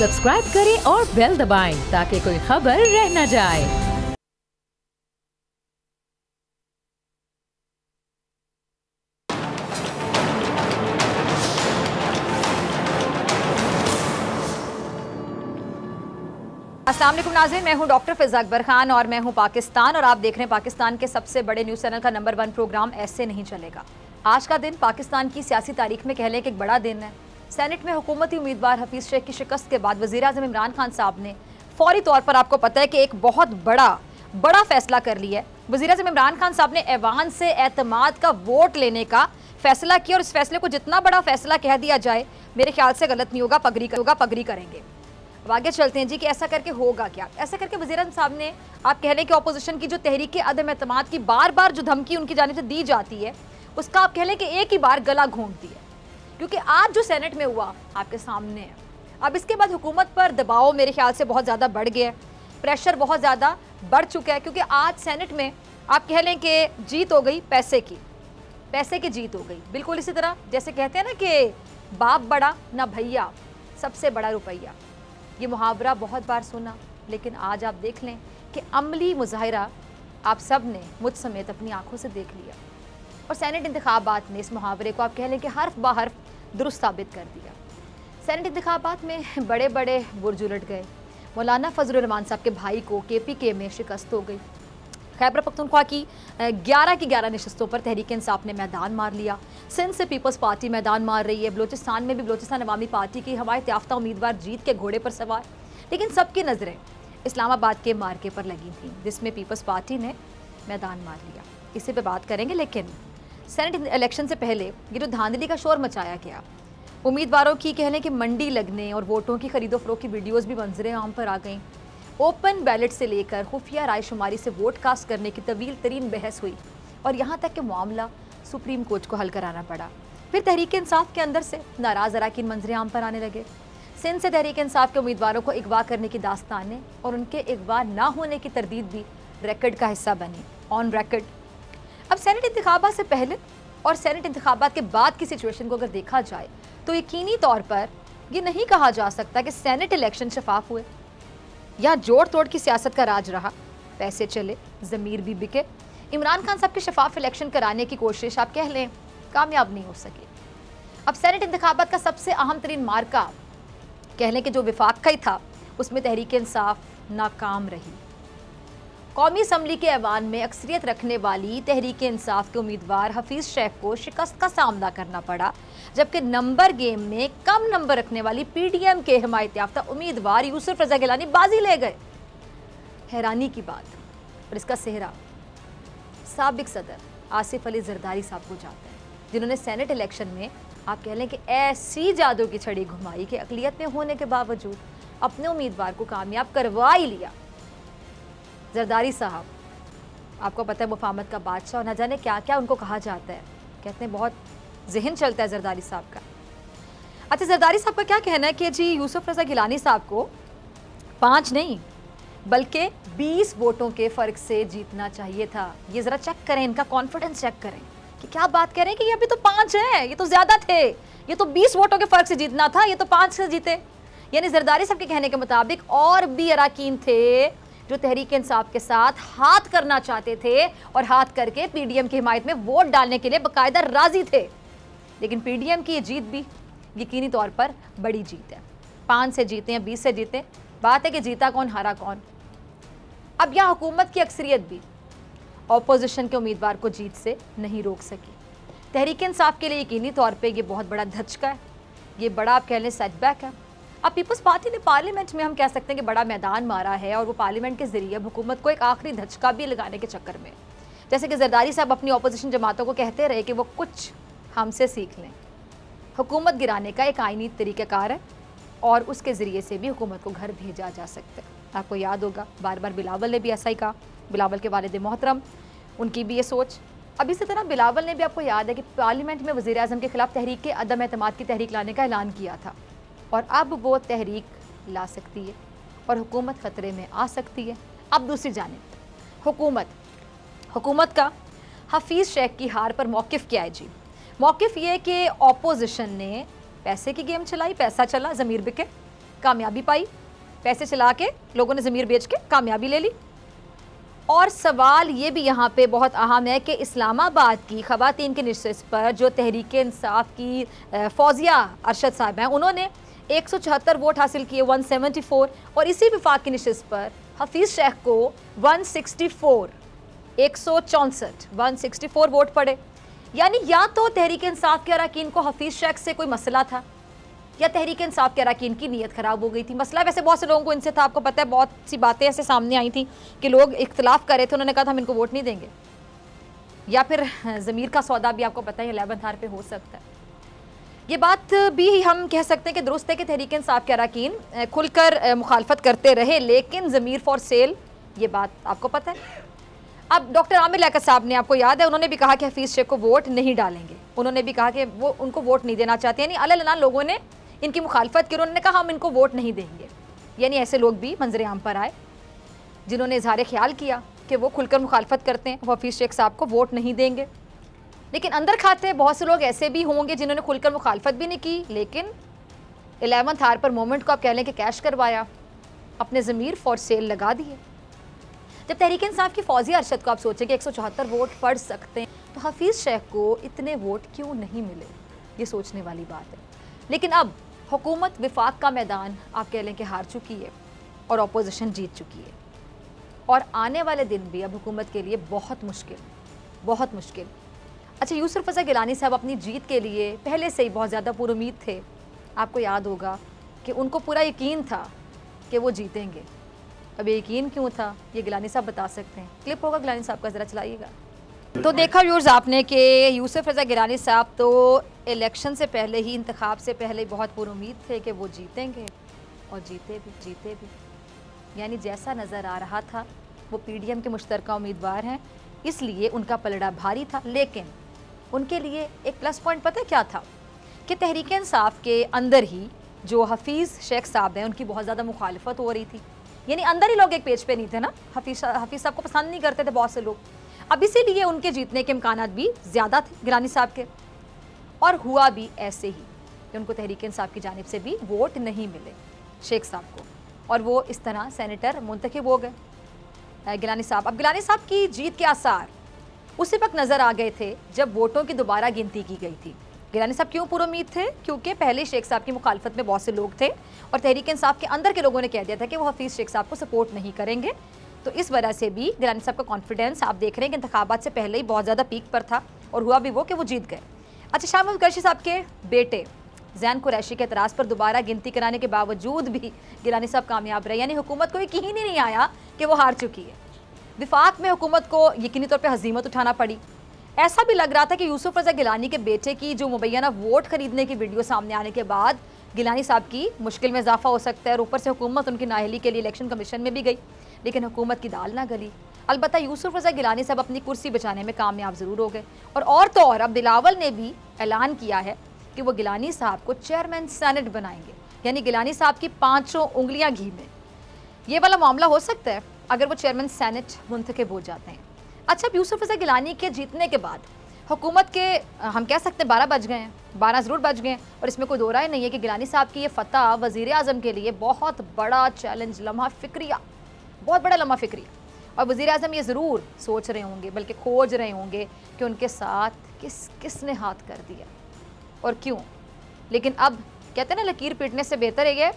Subscribe करें और bell दबाएं ताकि कोई खबर रह न जाए। अस्सलाम वालेकुम नाज़रीन, मैं हूं डॉक्टर फिज़ा अकबर खान और मैं हूं पाकिस्तान और आप देख रहे हैं पाकिस्तान के सबसे बड़े न्यूज़ चैनल का नंबर 1 प्रोग्राम ऐसे नहीं चलेगा। आज का दिन पाकिस्तान की सियासी तारीख में कह लें कि एक बड़ा दिन है। सेनेट में हुकूमती उम्मीदवार हफीज़ शेख की शिकस्त के बाद वज़ीर-ए-आज़म इमरान खान साहब ने फौरी तौर पर आपको पता है कि एक बहुत बड़ा फैसला कर लिया है। वज़ीर-ए-आज़म इमरान खान साहब ने ऐवान से एतमाद का वोट लेने का फैसला किया और इस फैसले को जितना बड़ा फैसला कह दिया जाए मेरे ख्याल से गलत नहीं होगा, पगड़ी करेंगे। अब आगे चलते हैं जी कि ऐसा करके होगा क्या। ऐसा करके वज़ीर-ए-आज़म साहब ने आप कह लें कि अपोजिशन की जो तहरीक अदम एतमाद की बार बार जो धमकी उनकी जानिब से दी जाती है उसका आप कह लें कि एक ही बार गला घोंट दिया, क्योंकि आज जो सेनेट में हुआ आपके सामने है। अब इसके बाद हुकूमत पर दबाव मेरे ख्याल से बहुत ज़्यादा बढ़ गया है, प्रेशर बहुत ज़्यादा बढ़ चुका है, क्योंकि आज सेनेट में आप कह लें कि जीत हो गई पैसे की जीत हो गई। बिल्कुल इसी तरह जैसे कहते हैं ना कि बाप बड़ा ना भैया, सबसे बड़ा रुपया। ये मुहावरा बहुत बार सुना, लेकिन आज आप देख लें कि अमली मुजाहिरा आप सब ने मुझ समेत अपनी आंखों से देख लिया और सेनेट इंतखाबात ने इस मुहावरे को आप कह लें कि हर्फ ब हर्फ दुरुस्त साबित कर दिया। सेनेट इंतखाबात में बड़े बड़े बुर्ज उलट गए। मौलाना फजलुर रहमान साहब के भाई को KPK में शिकस्त हो गई। खैबर पख्तूनख्वा की 11 की 11 नशस्तों पर तहरीक इंसाफ ने मैदान मार लिया। सिंध से पीपल्स पार्टी मैदान मार रही है। बलोचिस्तान में भी बलोचिस्तान अवामी पार्टी की हमायत याफ्ता उम्मीदवार जीत के घोड़े पर सवार, लेकिन सबकी नज़रें इस्लामाबाद के मार्के पर लगी थी जिसमें पीपल्स पार्टी ने मैदान मार लिया। इसी पर बात करेंगे, लेकिन सेनेट इलेक्शन से पहले ये जो धांधली का शोर मचाया गया, उम्मीदवारों की कहने कि मंडी लगने और वोटों की खरीदो फरोख्त की वीडियोज़ भी मंजरे आम पर आ गई। ओपन बैलेट से लेकर खुफिया राय शुमारी से वोट कास्ट करने की तवील तरीन बहस हुई और यहाँ तक कि मामला सुप्रीम कोर्ट को हल कराना पड़ा। फिर तहरीक इंसाफ के अंदर से नाराज़ अरकान मंजरे आम पर आने लगे। सिंध से तहरीक इंसाफ के उम्मीदवारों को अगवा करने की दास्तानें और उनके अगवा ना होने की तरदीद भी रिकॉर्ड का हिस्सा बनी, ऑन रिकॉर्ड। अब सेनेट इंतखाबात से पहले और सेनेट इंतखाबात के बाद की सिचुएशन को अगर देखा जाए तो यकीनी तौर पर यह नहीं कहा जा सकता कि सेनेट इलेक्शन शफाफ हुए। यहाँ जोड़ तोड़ की सियासत का राज रहा, पैसे चले, ज़मीर भी बिके। इमरान खान साहब के शफाफ इलेक्शन कराने की कोशिश आप कह लें कामयाब नहीं हो सकी। अब सेनेट इंतखाबात का सबसे अहम तरीन मार्का कह लें कि जो विफाक का ही था, उसमें तहरीक इंसाफ नाकाम रही। कौमी असम्बली के ऐवान में अक्सरियत रखने वाली तहरीक इंसाफ के उम्मीदवार हफीज़ शेख को शिकस्त का सामना करना पड़ा, जबकि नंबर गेम में कम नंबर रखने वाली PDM के हिमायत याफ्ता उम्मीदवार यूसुफ रज़ा गिलानी बाजी ले गए। हैरानी की बात, और इसका सेहरा साबिक सदर आसिफ अली जरदारी साहब को जाता है, जिन्होंने सेनेट इलेक्शन में आप कह लें कि ऐसी जादू की छड़ी घुमाई कि अक़लियत में होने के बावजूद अपने उम्मीदवार को कामयाब करवा ही लिया। जरदारी साहब आपको पता है मुफाहमत का बादशाह, ना जाने क्या क्या उनको कहा जाता है, कहते हैं बहुत जहन चलता है जरदारी साहब का। अच्छा, जरदारी साहब का क्या कहना है कि जी यूसुफ रज़ा गिलानी साहब को 5 नहीं बल्कि 20 वोटों के फ़र्क से जीतना चाहिए था। ये ज़रा चेक करें, इनका कॉन्फिडेंस चेक करें कि क्या बात कह रहे हैं कि ये अभी तो 5 है, ये तो ज़्यादा थे, ये तो 20 वोटों के फ़र्क से जीतना था, ये तो 5 से जीते। यानी जरदारी साहब के कहने के मुताबिक और भी अरकान थे जो तहरीक इंसाफ के साथ हाथ करना चाहते थे और हाथ करके PDM की हिमायत में वोट डालने के लिए बाकायदा राजी थे, लेकिन PDM की ये जीत भी यकीनी तौर पर बड़ी जीत है। 5 से जीते या 20 से जीते, बात है कि जीता कौन हारा कौन। अब यहाँ हुकूमत की अक्सरियत भी ऑपोजिशन के उम्मीदवार को जीत से नहीं रोक सकी। तहरीक इंसाफ के लिए यकीनी तौर पर यह बहुत बड़ा धचका है, ये बड़ा आप कह लें सेटबैक है। अब पीपल्स पार्टी ने पार्लियामेंट में हम कह सकते हैं कि बड़ा मैदान मारा है और वो पार्लियामेंट के जरिए हुकूमत को एक आखिरी धचका भी लगाने के चक्कर में, जैसे कि जरदारी साहब अपनी ऑपोजिशन जमातों को कहते रहे कि वो कुछ हमसे सीख लें। हुकूमत गिराने का एक आईनी तरीक़ाकार है और उसके ज़रिए से भी हुकूमत को घर भेजा जा सकता है। आपको याद होगा बार बार बिलावल ने भी ऐसा ही कहा, बिलावल के वालिद मोहतरम, उनकी भी ये सोच। अब इसी तरह बिलावल ने भी आपको याद है कि पार्लियामेंट में वज़ीर-ए-आज़म के खिलाफ तहरीक अदम एतमाद की तहरीक लाने का ऐलान किया था और अब वो तहरीक ला सकती है और हुकूमत ख़तरे में आ सकती है। अब दूसरी जानिब हुकूमत का हफीज़ शेख की हार पर मौक़िफ़ क्या है जी? मौक़िफ़ ये कि ऑपोजिशन ने पैसे की गेम चलाई, पैसा चला, ज़मीर बिके। कामयाबी पाई, पैसे चला के लोगों ने ज़मीर बेच के कामयाबी ले ली। और सवाल ये भी यहाँ पे बहुत अहम है कि इस्लामाबाद की ख़वातीन की नशिस्त पर जो तहरीक इंसाफ की फौजिया अरशद साहब हैं, उन्होंने 174 वोट हासिल किए, 174, और इसी विफाक की नशिस्त पर हफीज़ शेख को 164 वोट पड़े। यानी या तो तहरीक इंसाफ के अरकान को हफीज़ शेख से कोई मसला था, या तहरीक इंसाफ के अरकान की नीयत ख़राब हो गई थी। मसला वैसे बहुत से लोगों को इनसे था, आपको पता है, बहुत सी बातें ऐसे सामने आई थी कि लोग इख्तलाफ कर रहे थे, उन्होंने कहा था हम इनको वोट नहीं देंगे। या फिर ज़मीर का सौदा भी आपको पता है 11th आवर पे हो सकता है। ये बात भी हम कह सकते हैं कि दुरुस्त है कि तहरीक इंसाफ के अरकान खुलकर मुखालफत करते रहे, लेकिन ज़मीर फॉर सेल, ये बात आपको पता है। अब डॉक्टर आमिर लियाकत साहब ने, आपको याद है, उन्होंने भी कहा कि हफीज़ शेख को वोट नहीं डालेंगे। उन्होंने भी कहा कि वो उनको वोट नहीं देना चाहते, यानी अलग लोगों ने इनकी मुखालफत की, उन्होंने कहा हम इनको वोट नहीं देंगे। यानी ऐसे लोग भी मंजर आम पर आए जिन्होंने इजहार ख्याल किया कि वो खुलकर मुखालफत करते हैं, वो हफीज़ शेख साहब को वोट नहीं देंगे। लेकिन अंदर खाते बहुत से लोग ऐसे भी होंगे जिन्होंने खुलकर मुखालफत भी नहीं की, लेकिन 11th आवर पर मोमेंट को आप कह लें कि कैश करवाया, अपने ज़मीर फॉर सेल लगा दिए। जब तहरीक इंसाफ की फौजी अरशद को आप सोचें कि 174 वोट पड़ सकते हैं, तो हफीज़ शेख को इतने वोट क्यों नहीं मिले, ये सोचने वाली बात है। लेकिन अब हुकूमत विफाक का मैदान आप कह लें कि हार चुकी है और अपोजिशन जीत चुकी है, और आने वाले दिन भी अब हुकूमत के लिए बहुत मुश्किल। अच्छा, यूसुफ रज़ा गिलानी साहब अपनी जीत के लिए पहले से ही बहुत ज़्यादा पुरुमीद थे। आपको याद होगा कि उनको पूरा यकीन था कि वो जीतेंगे। अब यकीन क्यों था, ये गिलानी साहब बता सकते हैं। क्लिप होगा गिलानी साहब का, ज़रा चलाइएगा। तो देखा व्यूअर्स आपने कि यूसुफ रज़ा गिलानी साहब तो इलेक्शन से पहले ही, इंतखाब से पहले बहुत पुरुमीद थे कि वो जीतेंगे, और जीते भी। यानी जैसा नज़र आ रहा था वो PDM के मुश्तरका उम्मीदवार हैं, इसलिए उनका पलड़ा भारी था। लेकिन उनके लिए एक प्लस पॉइंट पता है क्या था, कि तहरीक इंसाफ के अंदर ही जो हफीज़ शेख साहब हैं उनकी बहुत ज़्यादा मुखालफत हो रही थी। यानी अंदर ही लोग एक पेज पे नहीं थे ना, हफीज़ साहब को पसंद नहीं करते थे बहुत से लोग। अब इसीलिए उनके जीतने के इम्कानात भी ज़्यादा थे गिलानी साहब के, और हुआ भी ऐसे ही कि उनको तहरीक इंसाफ की जानिब से भी वोट नहीं मिले शेख साहब को, और वो इस तरह सेनेटर मुंतखब हो गए गिलानी साहब। अब गिलानी साहब की जीत के आसार उसी वक्त नज़र आ गए थे जब वोटों की दोबारा गिनती की गई थी। गिलानी साहब क्यों पुरुमीद थे, क्योंकि पहले शेख साहब की मुखालफत में बहुत से लोग थे, और तहरीक इंसाफ के अंदर के लोगों ने कह दिया था कि वो हफीज़ शेख साहब को सपोर्ट नहीं करेंगे। तो इस वजह से भी गिलानी साहब का कॉन्फिडेंस आप देख रहे हैं कि इंतखाबात से पहले ही बहुत ज़्यादा पीक पर था, और हुआ भी वो कि वो जीत गए। अच्छा, शाह महमूद कुरैशी साहब के बेटे ज़ैन कुरैशी के एतराज़ पर दोबारा गिनती कराने के बावजूद भी गिलानी साहब कामयाब रहे। यानी हुकूमत को यकीन ही नहीं आया कि वो हार चुकी है। विफाक में हुकूमत को यकीनी तौर पर हजीमत उठाना पड़ी। ऐसा भी लग रहा था कि यूसुफ रज़ा गिलानी के बेटे की जो मुबैना वोट खरीदने की वीडियो सामने आने के बाद गिलानी साहब की मुश्किल में इजाफा हो सकता है, और ऊपर से हुकूमत उनकी नाअहली के लिए इलेक्शन कमीशन में भी गई, लेकिन हुकूमत की दाल ना गली। अलबत्ता यूसुफ रज़ा गिलानी साहब अपनी कुर्सी बचाने में कामयाब ज़रूर हो गए। और तो और अब बिलावल ने भी ऐलान किया है कि वो गिलानी साहब को चेयरमैन सेनेट बनाएंगे, यानी गिलानी साहब की 5 उंगलियां घी में। ये वाला मामला हो सकता है अगर वो चेयरमैन सेनेट मुंतखब हो जाते हैं। अच्छा, अब यूसुफ रज़ा गिलानी के जीतने के बाद हुकूमत के हम कह सकते हैं 12 बज गए हैं, 12 ज़रूर बज गए हैं, और इसमें कोई दो राय नहीं है कि गिलानी साहब की ये फतह वज़ीर आज़म के लिए बहुत बड़ा चैलेंज, लम्हा फ़िक्रिया, बहुत बड़ा लम्हा फ़िक्रिया। और वज़ीर आज़म ये ज़रूर सोच रहे होंगे, बल्कि खोज रहे होंगे कि उनके साथ किसने हाथ कर दिया और क्यों। लेकिन अब कहते हैं ना, लकीर पीटने से बेहतर है ये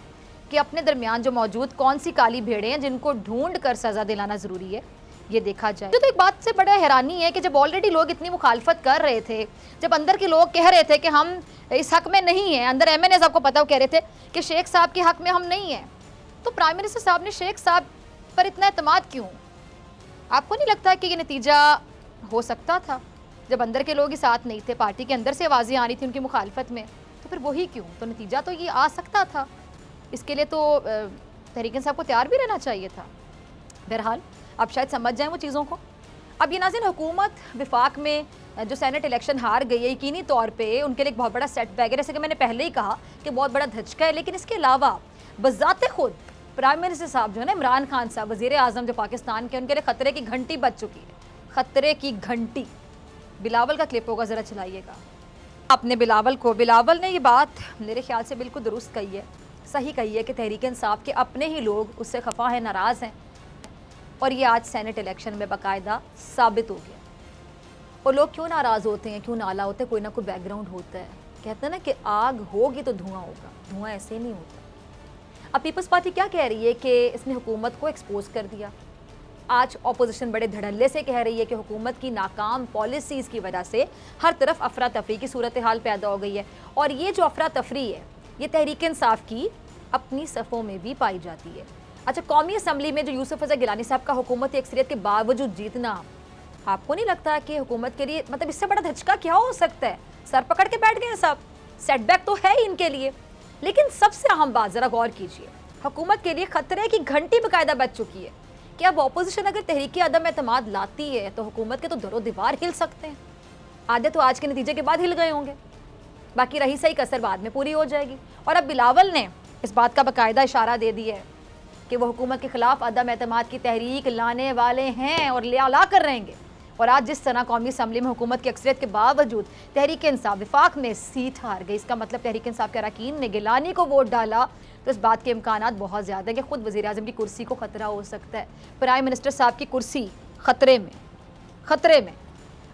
कि अपने दरमियान जो मौजूद कौन सी काली भेड़ें हैं जिनको ढूंढ कर सज़ा दिलाना ज़रूरी है, ये देखा जाए। तो एक बात से बड़ा हैरानी है कि जब ऑलरेडी लोग इतनी मुखालफत कर रहे थे, जब अंदर के लोग कह रहे थे कि हम इस हक़ में नहीं हैं, अंदर MNAs आपको पता वो कह रहे थे कि शेख साहब के हक़ में हम नहीं हैं, तो प्राइम मिनिस्टर साहब ने शेख साहब पर इतना एतमाद क्यों? आपको नहीं लगता कि ये नतीजा हो सकता था? जब अंदर के लोग ही साथ नहीं थे, पार्टी के अंदर से आवाज़ें आ रही थी उनकी मुखालफत में, तो फिर वही क्यों? तो नतीजा तो ये आ सकता था। इसके लिए तो तहरीक साहब को तैयार भी रहना चाहिए था। बहरहाल अब शायद समझ जाएं वो चीज़ों को। अब ये नाज़रीन, हुकूमत विफाक में जो सेनेट इलेक्शन हार गई है, यकीनी तौर पे उनके लिए एक बहुत बड़ा सेटबैक है, जैसे कि मैंने पहले ही कहा कि बहुत बड़ा धचका है। लेकिन इसके अलावा बज़ाते खुद प्राइम मिनिस्टर साहब जो है ना, इमरान खान साहब, वज़ीर आज़म जो पाकिस्तान के, उनके लिए ख़तरे की घंटी बज चुकी है, ख़तरे की घंटी। बिलावल का क्लिप होगा, ज़रा चलाइएगा। आपने बिलावल ने ये बात मेरे ख्याल से बिल्कुल दुरुस्त कही है सही कही है कि तहरीक इंसाफ के अपने ही लोग उससे खफा हैं, नाराज़ हैं, और ये आज सेनेट इलेक्शन में बाकायदा साबित हो गया। और लोग क्यों नाराज़ होते हैं, क्यों नाला होते हैं, कोई ना कोई बैकग्राउंड होता है। कहते हैं ना कि आग होगी तो धुआं होगा, धुआं ऐसे नहीं होता। अब पीपल्स पार्टी क्या कह रही है कि इसने हुकूमत को एक्सपोज कर दिया। आज ऑपोजिशन बड़े धड़ल्ले से कह रही है कि हुकूमत की नाकाम पॉलिसीज़ की वजह से हर तरफ अफरा तफरी की सूरत हाल पैदा हो गई है, और ये जो अफरा तफरी है ये तहरीक इंसाफ की अपनी सफ़ों में भी पाई जाती है। अच्छा, कौमी असम्बली में जो यूसुफ रज़ा गिलानी साहब का हुकूमती अक्सरियत के बावजूद जीतना, आपको नहीं लगता कि हुकूमत के लिए मतलब इससे बड़ा धचका क्या हो सकता है? सर पकड़ के बैठ गए हैं सब, सेटबैक तो है ही इनके लिए। लेकिन सबसे अहम बात ज़रा गौर कीजिए, हुकूमत के लिए खतरे की घंटी बाकायदा बज चुकी है कि अब अपोजिशन अगर तहरीक अदम एतमाद लाती है तो हुकूमत के तो दरो दीवार हिल सकते हैं। आधे तो आज के नतीजे के बाद हिल गए होंगे, बाकी रही सही कसर बाद में पूरी हो जाएगी। और अब बिलावल ने इस बात का बाकायदा इशारा दे दिया है कि वो हुकूमत के खिलाफ अदम एतमाद की तहरीक लाने वाले हैं और ला कर रहेंगे। और आज जिस तरह कौमी असम्बली में हुकूमत की अक्सरियत के बावजूद तहरीक इंसाफ विफाक में सीट हार गई, इसका मतलब तहरीक इंसाफ के अरकान ने गिलानी को वोट डाला, तो इस बात के इम्कानात बहुत ज़्यादा है कि खुद वज़ीर आज़म की कुर्सी को ख़तरा हो सकता है। प्राइम मिनिस्टर साहब की कुर्सी ख़तरे में।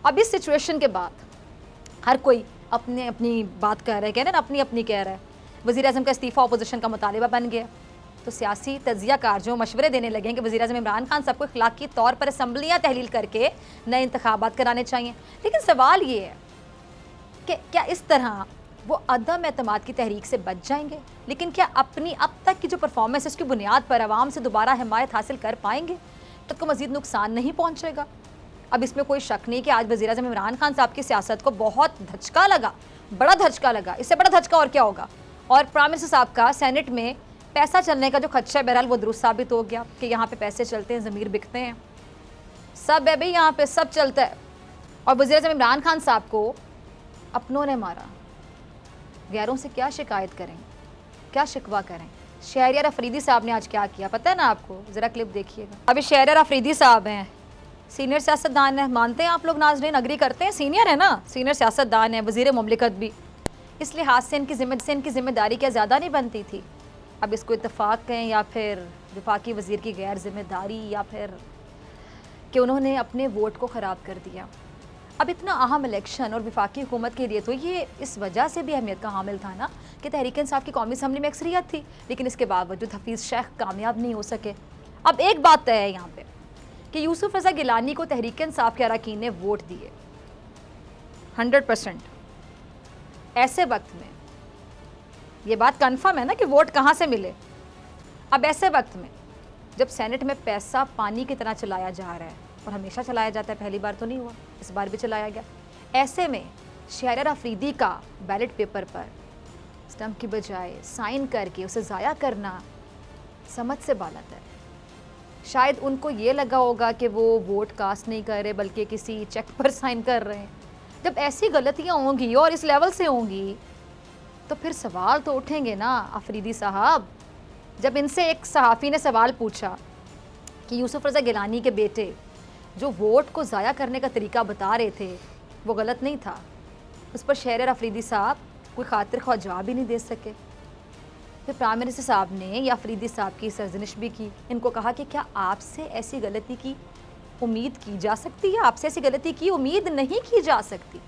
अब इस सिचुएशन के बाद हर कोई अपने अपनी बात कह रहा है, कह रहे हैं ना, अपनी अपनी कह रहा है। वज़ीर आज़म का इस्तीफ़ा अपोजिशन का मुतालिबा बन गया, तो सियासी तज्ज़ियाकार जो मशवरे देने लगे हैं कि वज़ीर आज़म इमरान खान साहब को इखलाकी तौर पर असम्बलियाँ तहलील करके नए इंतखाबात कराने चाहिए। लेकिन सवाल ये है कि क्या इस तरह वो अदम एतमाद की तहरीक से बच जाएंगे, लेकिन क्या अपनी अब तक की जो परफॉर्मेंस है उसकी बुनियाद पर आवाम से दोबारा हिमायत हासिल कर पाएंगे? तब को मज़ीद नुकसान नहीं पहुँचेगा। अब इसमें कोई शक नहीं कि आज वज़ीर आज़म इमरान खान साहब की सियासत को बहुत धचका लगा, बड़ा धचका लगा। इससे बड़ा धचका और क्या होगा? और प्राइम मिनिस्टर साहब का सेनेट में पैसा चलने का जो खदशा है, बहरहाल वो दुरुस्त साबित हो गया कि यहाँ पे पैसे चलते हैं, ज़मीर बिकते हैं, सब है भाई, यहाँ पे सब चलता है। और वज़ीर आज़म इमरान खान साहब को अपनों ने मारा, गैरों से क्या शिकायत करें, क्या शिकवा करें? शहरियार अफरीदी साहब ने आज क्या किया पता है ना आपको? ज़रा क्लिप देखिएगा। अभी शहरियार अफरीदी साहब हैं, सीनियर सियासतदान है, मानते हैं आप लोग नाज़रीन, अग्री करते हैं, सीनियर है ना, सीनियर सियासतदान है, वज़ीर मुमलिकत भी, इस लिहाज से इनकी जिम्मेदारी क्या ज़्यादा नहीं बनती थी? अब इसको इत्तफाक कहें या फिर वफाकी वज़ीर की गैर जिम्मेदारी, या फिर कि उन्होंने अपने वोट को ख़राब कर दिया। अब इतना अहम इलेक्शन और वफाकी हुकूमत के लिए तो ये इस वजह से भी अहमियत का हामिल था ना कि तहरीक इंसाफ की कौमी असम्बली में अक्सरियत थी, लेकिन इसके बावजूद हफीज़ शेख कामयाब नहीं हो सके। अब एक बात तय है यहाँ पे कि यूसुफ रज़ा गिलानी को तहरीक इंसाफ के अरकान ने वोट दिए 100%। ऐसे वक्त में ये बात कन्फर्म है ना कि वोट कहाँ से मिले। अब ऐसे वक्त में जब सेनेट में पैसा पानी की तरह चलाया जा रहा है, और हमेशा चलाया जाता है, पहली बार तो नहीं हुआ, इस बार भी चलाया गया, ऐसे में शहरियार अफरीदी का बैलेट पेपर पर स्टम्प की बजाय साइन करके उसे ज़ाया करना समझ से बालत है। शायद उनको ये लगा होगा कि वो वोट कास्ट नहीं कर रहे बल्कि किसी चेक पर साइन कर रहे हैं। जब ऐसी गलतियाँ होंगी और इस लेवल से होंगी तो फिर सवाल तो उठेंगे ना अफरीदी साहब। जब इनसे एक सहाफ़ी ने सवाल पूछा कि यूसुफ रज़ा गिलानी के बेटे जो वोट को ज़ाया करने का तरीका बता रहे थे वो गलत नहीं था, उस पर शहरियार अफरीदी साहब कोई खातिर ख्वाह जवाब ही नहीं दे सके। फिर प्राइम मिनिस्टर साहब ने या अफरीदी साहब की सरजनिश भी की, इनको कहा कि क्या आपसे ऐसी गलती की उम्मीद की जा सकती है? आपसे ऐसी गलती की उम्मीद नहीं की जा सकती।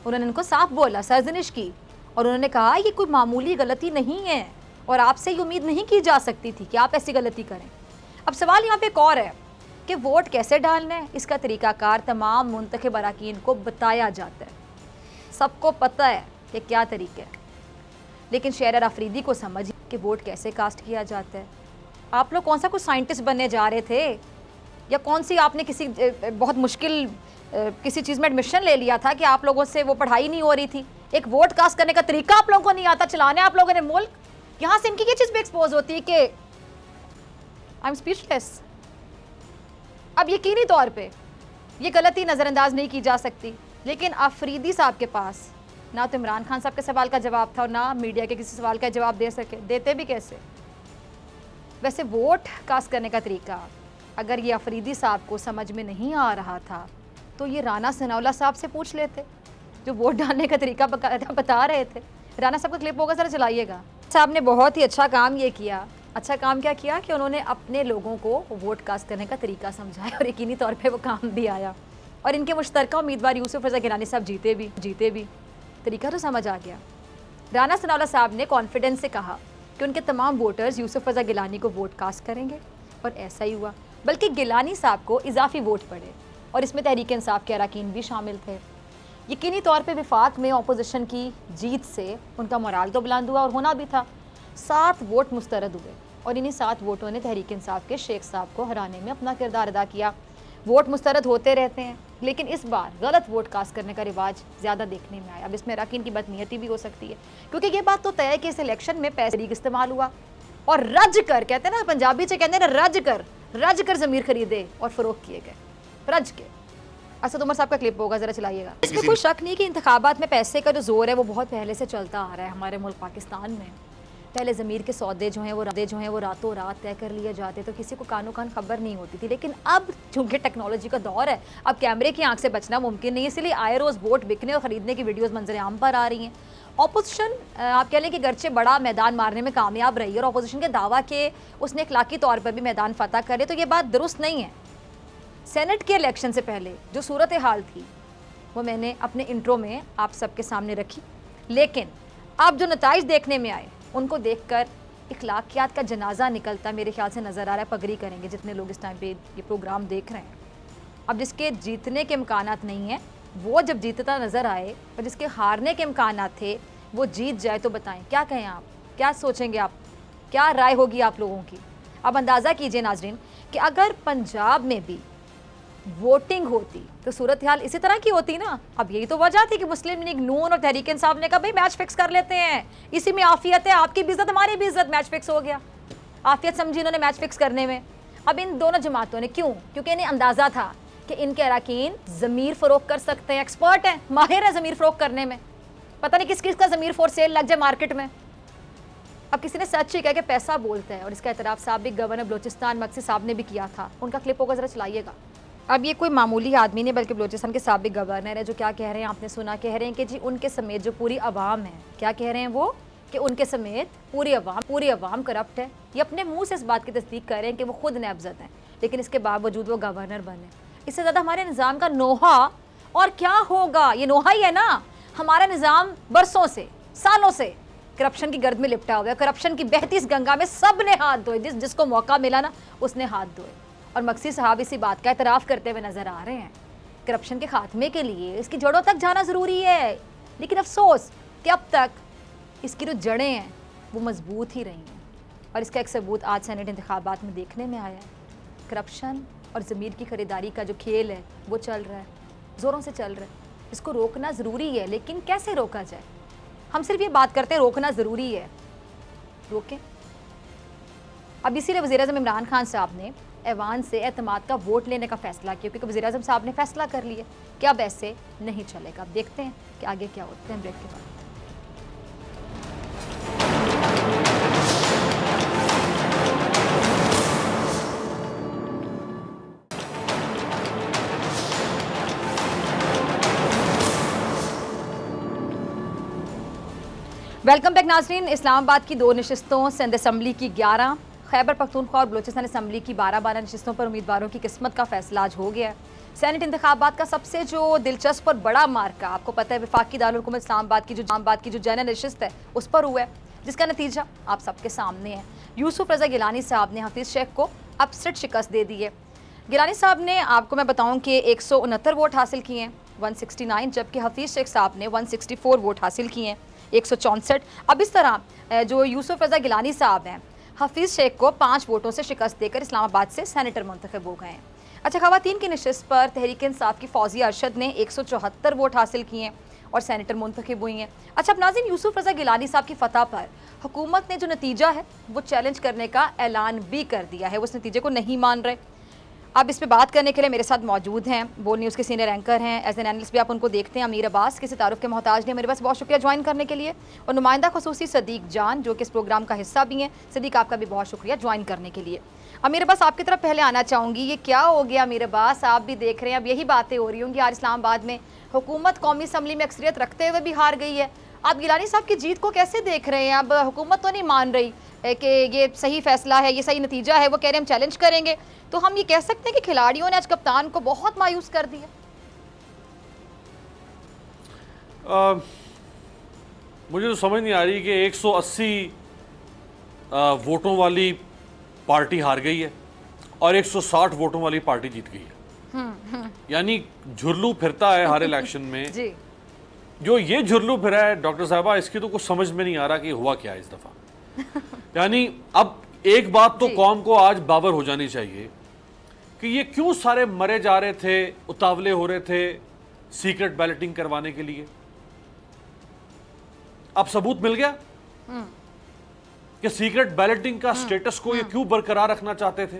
उन्होंने इनको साफ बोला, सरजनिश की, और उन्होंने कहा ये कोई मामूली गलती नहीं है और आपसे ये उम्मीद नहीं की जा सकती थी कि आप ऐसी गलती करें। अब सवाल यहाँ पे एक और है कि वोट कैसे डालना है, इसका तरीक़ाकार तमाम मुंतखब अरकान को बताया जाता है, सबको पता है कि क्या तरीका है, लेकिन शहरियार अफरीदी को समझ कि वोट कैसे कास्ट किया जाता है। आप लोग कौन सा कुछ साइंटिस्ट बनने जा रहे थे, या कौन सी आपने किसी बहुत मुश्किल किसी चीज़ में एडमिशन ले लिया था कि आप लोगों से वो पढ़ाई नहीं हो रही थी? एक वोट कास्ट करने का तरीका आप लोगों को नहीं आता, चलाने आप लोगों ने मुल्क। यहाँ से इनकी ये चीज़ भी एक्सपोज होती है कि आई एम स्पीचलेस। अब यकीनी तौर पे ये गलती नज़रअंदाज नहीं की जा सकती, लेकिन अफरीदी साहब के पास ना तो इमरान खान साहब के सवाल का जवाब था और ना मीडिया के किसी सवाल का जवाब दे सके, देते भी कैसे? वैसे वोट कास्ट करने का तरीका अगर ये अफरीदी साहब को समझ में नहीं आ रहा था तो ये राना सनाउल्लाह साहब से पूछ लेते, जो वोट डालने का तरीका बता रहे थे। राना साहब का क्लिप होगा, ज़रा चलाइएगा। साहब ने बहुत ही अच्छा काम ये किया। अच्छा काम क्या किया कि उन्होंने अपने लोगों को वोट कास्ट करने का तरीका समझाया और यकीनी तौर पे वो काम भी आया और इनके मुश्तरका उम्मीदवार यूसुफ रज़ा गिलानी साहब जीते भी। तरीका तो समझ आ गया। राना सनाउल्लाह साहब ने कॉन्फिडेंस से कहा कि उनके तमाम वोटर्स यूसुफ रज़ा गिलानी को वोट कास्ट करेंगे और ऐसा ही हुआ, बल्कि गिलानी साहब को इजाफी वोट पड़े और इसमें तहरीक इंसाफ के अरकान भी शामिल थे। यकीनी तौर पे विफाक में अपोजिशन की जीत से उनका मोराल तो बुलंद हुआ और होना भी था। 7 वोट मुस्तरद हुए और इन्हीं 7 वोटों ने तहरीक इंसाफ के शेख साहब को हराने में अपना किरदार अदा किया। वोट मुस्तरद होते रहते हैं, लेकिन इस बार गलत वोट कास्ट करने का रिवाज ज़्यादा देखने में आया। अब इसमें अरकान की बदनीयती भी हो सकती है, क्योंकि ये बात तो तय है कि इस इलेक्शन में पैसे इस्तेमाल हुआ और रज कर, कहते हैं ना पंजाबी से कहते हैं ना, रज कर ज़मीर खरीदे और फ़रोख्त किए गए, रज के। असद उमर साहब का क्लिप होगा, ज़रा चलाइएगा। इसमें कोई शक नहीं कि इंतखाबात में पैसे का जो जोर है वो बहुत पहले से चलता आ रहा है हमारे मुल्क पाकिस्तान में। पहले ज़मीर के सौदे जो हैं वो रातों रात तय कर लिए जाते, तो किसी को कानो कान खबर नहीं होती थी। लेकिन अब चूँकि टेक्नोलॉजी का दौर है, अब कैमरे की आंख से बचना मुमकिन नहीं है, इसलिए आए रोज़ वोट बिकने और ख़रीदने की वीडियोज़ मंजर आम पर आ रही हैं। अपोजिशन आप कह लें कि गर्चे बड़ा मैदान मारने में कामयाब रही है और अपोजिशन के दावा के उसने इखलाकी तौर पर भी मैदान फतह करे, तो ये बात दुरुस्त नहीं है। सेनेट के इलेक्शन से पहले जो सूरत हाल थी वो मैंने अपने इंट्रो में आप सबके सामने रखी, लेकिन अब जो नताइज देखने में आए उनको देखकर इखलाकियात का जनाजा निकलता मेरे ख्याल से नज़र आ रहा है। पगड़ी करेंगे जितने लोग इस टाइम पे ये प्रोग्राम देख रहे हैं। अब जिसके जीतने के इम्कानात नहीं हैं वो जब जीतता नज़र आए और जिसके हारने के इम्कानात थे वो जीत जाए, तो बताएं क्या कहें आप, क्या सोचेंगे आप, क्या राय होगी आप लोगों की। अब अंदाज़ा कीजिए नाजरीन कि अगर पंजाब में भी वोटिंग होती तो सूरत हाल इसी तरह की होती ना। अब यही तो वजह थी कि मुस्लिम लीग नून और तहरीक इंसाफ ने कहा भाई मैच फिक्स कर लेते हैं, इसी में आफियत है, आपकी भी इज्जत हमारी भी इज्जत, मैच फिक्स हो गया। आफियत समझी इन्होंने मैच फिक्स करने में। अब इन दोनों जमातों ने क्यों, क्योंकि इन्हें अंदाज़ा था कि इनके अरकान ज़मीर फ़रोख्त कर सकते हैं, एक्सपर्ट हैं, माहिर है ज़मीर फ़रोख्त करने में, पता नहीं किस किस का ज़मीर फॉर सेल लग जाए मार्केट में। अब किसी ने सच ही कहा कि पैसा बोलता है और इसका एतराफ़ साबिक गवर्नर बलोचिस्तान मक्सी साहब ने भी किया था। उनका क्लिप होगा, ज़रा चलाइएगा। अब ये कोई मामूली आदमी नहीं बल्कि बलोचिस्तान के साबिक गवर्नर है, जो क्या कह रहे हैं आपने सुना, कह रहे हैं कि जी उनके समेत जो पूरी अवाम है, क्या कह रहे हैं वो, कि उनके समेत पूरी अवाम करप्ट है। ये अपने मुंह से इस बात की तस्दीक कर रहे हैं कि वो खुद नामज़द हैं, लेकिन इसके बावजूद वो गवर्नर बने। इससे ज़्यादा हमारे निज़ाम का नोहा और क्या होगा, ये नोहा ही है ना। हमारा निज़ाम बरसों से, सालों से करप्शन की गर्द में लिपटा हुआ है। करप्शन की बहती इस गंगा में सब ने हाथ धोए, जिसको मौका मिला ना उसने हाथ धोए। और मक्सी साहब इसी बात का एतराफ़ करते हुए नज़र आ रहे हैं। करप्शन के खात्मे के लिए इसकी जड़ों तक जाना ज़रूरी है, लेकिन अफसोस कि अब तक इसकी जो जड़ें हैं वो मजबूत ही रही हैं। और इसका एक सबूत आज सेनेट इंतखाबात में देखने में आया है। करप्शन और ज़मीर की खरीदारी का जो खेल है वो चल रहा है, ज़ोरों से चल रहा है। इसको रोकना ज़रूरी है, लेकिन कैसे रोका जाए। हम सिर्फ ये बात करते हैं रोकना ज़रूरी है, रोकें। अब इसीलिए वज़ीर-ए-आज़म इमरान खान साहब ने ऐवान से एतमाद का वोट लेने का फैसला किया, क्योंकि वज़ीर-ए-आज़म साहब ने फैसला कर लिया कि अब ऐसे नहीं चलेगा। अब देखते हैं कि आगे क्या होता है ब्रेक के बाद। वेलकम बैक नाज़रीन। इस्लामाबाद की 2 नशिस्तों, सिंध असम्बली की 11, खैबर पख्तूनख्वा और बलोचिस्तान असम्बली की 12 नशिस्तों पर उम्मीदवारों की किस्मत का फैसला आज हो गया है। सेनेट इंतखाबात का सबसे जो दिलचस्प और बड़ा मार्का आपको पता है वफाकी दारुल हुकूमत इस्लामाबाद की जो जनरल नशिस्त है उस पर हुआ है, जिसका नतीजा आप सबके सामने है। यूसुफ रज़ा गिलानी साहब ने हफीज़ शेख को अपसेट शिकस्त दे दी है। गिलानी साहब ने, आपको मैं बताऊँ कि 169 वोट हासिल किए हैं, 169, जबकि हफीज़ शेख साहब ने 164 वोट हासिल किए हैं, 164। अब इस तरह जो यूसुफ रज़ा गिलानी साहब हैं हफीज़ शेख को 5 वोटों से शिकस्त देकर इस्लामाबाद से सेनेटर मुंतखब हो गए हैं। अच्छा, ख़वातीन की नशिस्त पर तहरीक इंसाफ की फौजिया अरशद ने 174 वोट हासिल किए हैं और सेनेटर मुंतखब हुई हैं। अच्छा, अब नाज़रीन, यूसुफ रज़ा गिलानी साहब की फ़तह पर हुकूमत ने जो नतीजा है वो चैलेंज करने का ऐलान भी कर दिया है। वो इस नतीजे को नहीं मान रहे। अब इस पर बात करने के लिए मेरे साथ मौजूद हैं, बोल न्यूज़ के सीनियर एंकर हैं, एज एन एनालिस्ट भी आप उनको देखते हैं, अमीर अब्बास, किसी तारुफ के मोहताज नहीं, मेरे पास बहुत शुक्रिया ज्वाइन करने के लिए, और नुमाइंदा खसूसी सदीक जान जो कि इस प्रोग्राम का हिस्सा भी हैं। सदीक, आपका भी बहुत शुक्रिया ज्वाइन करने के लिए। अमीर अब्बास, आपकी तरफ पहले आना चाहूँगी, ये क्या हो गया अमीर अब्बास, आप भी देख रहे हैं अब यही बातें हो रही होंगी यार, इस्लामाबाद में हुकूमत कौमी असम्बली में अक्सरियत रखते हुए भी हार गई है, आप गिलानी साहब की जीत को कैसे देख रहे हैं? अब हुकूमत तो नहीं मान रही कि ये सही फैसला है, ये सही नतीजा है, वो कह रहे हैं हम चैलेंज करेंगे, तो हम ये कह सकते हैं कि खिलाड़ियों ने आज कप्तान को बहुत मायूस कर दिया। मुझे तो समझ नहीं आ रही कि 180 वोटों वाली पार्टी हार गई है और 160 वोटों वाली पार्टी जीत गई है। यानी झुरलू फिरता है हर इलेक्शन में जी। जो ये झुरलू फिरा है डॉक्टर साहबा, इसकी तो कुछ समझ में नहीं आ रहा कि हुआ क्या है इस दफा। यानी अब एक बात तो कौम को आज बावर हो जानी चाहिए कि ये क्यों सारे मरे जा रहे थे, उतावले हो रहे थे सीक्रेट बैलेटिंग करवाने के लिए। अब सबूत मिल गया कि सीक्रेट बैलेटिंग का स्टेटस को ये क्यों बरकरार रखना चाहते थे,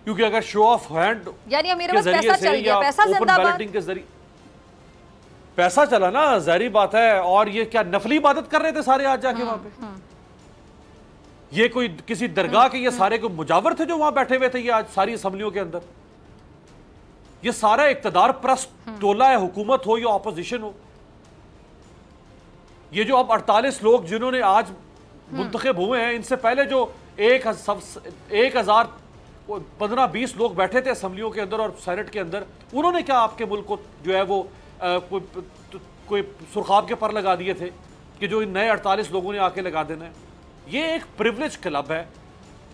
क्योंकि अगर शो ऑफ हैंड यानी मेरे पास पैसा चल गया, पैसा जिंदाबाद, बैलेटिंग के जरिए पैसा चला ना, जाहिर बात है। और ये क्या नफली इबादत कर रहे थे सारे आज जाके वहां पे? ये कोई किसी दरगाह के ये सारे को मुजावर थे जो वहां बैठे हुए थे ये आज सारी असम्बलियों के अंदर? ये सारा इक्तदार परस्त टोला है, हुकूमत हो या ऑपोजिशन हो। ये जो अब 48 लोग जिन्होंने आज मुंतखब हुए हैं, इनसे पहले जो 1015-20 लोग बैठे थे असम्बलियों के अंदर और सेनेट के अंदर, उन्होंने क्या आपके मुल्क को जो है वो कोई सुरखाब के पर लगा दिए थे कि जो इन नए 48 लोगों ने आके लगा देना है? ये एक प्रिविलेज क्लब है।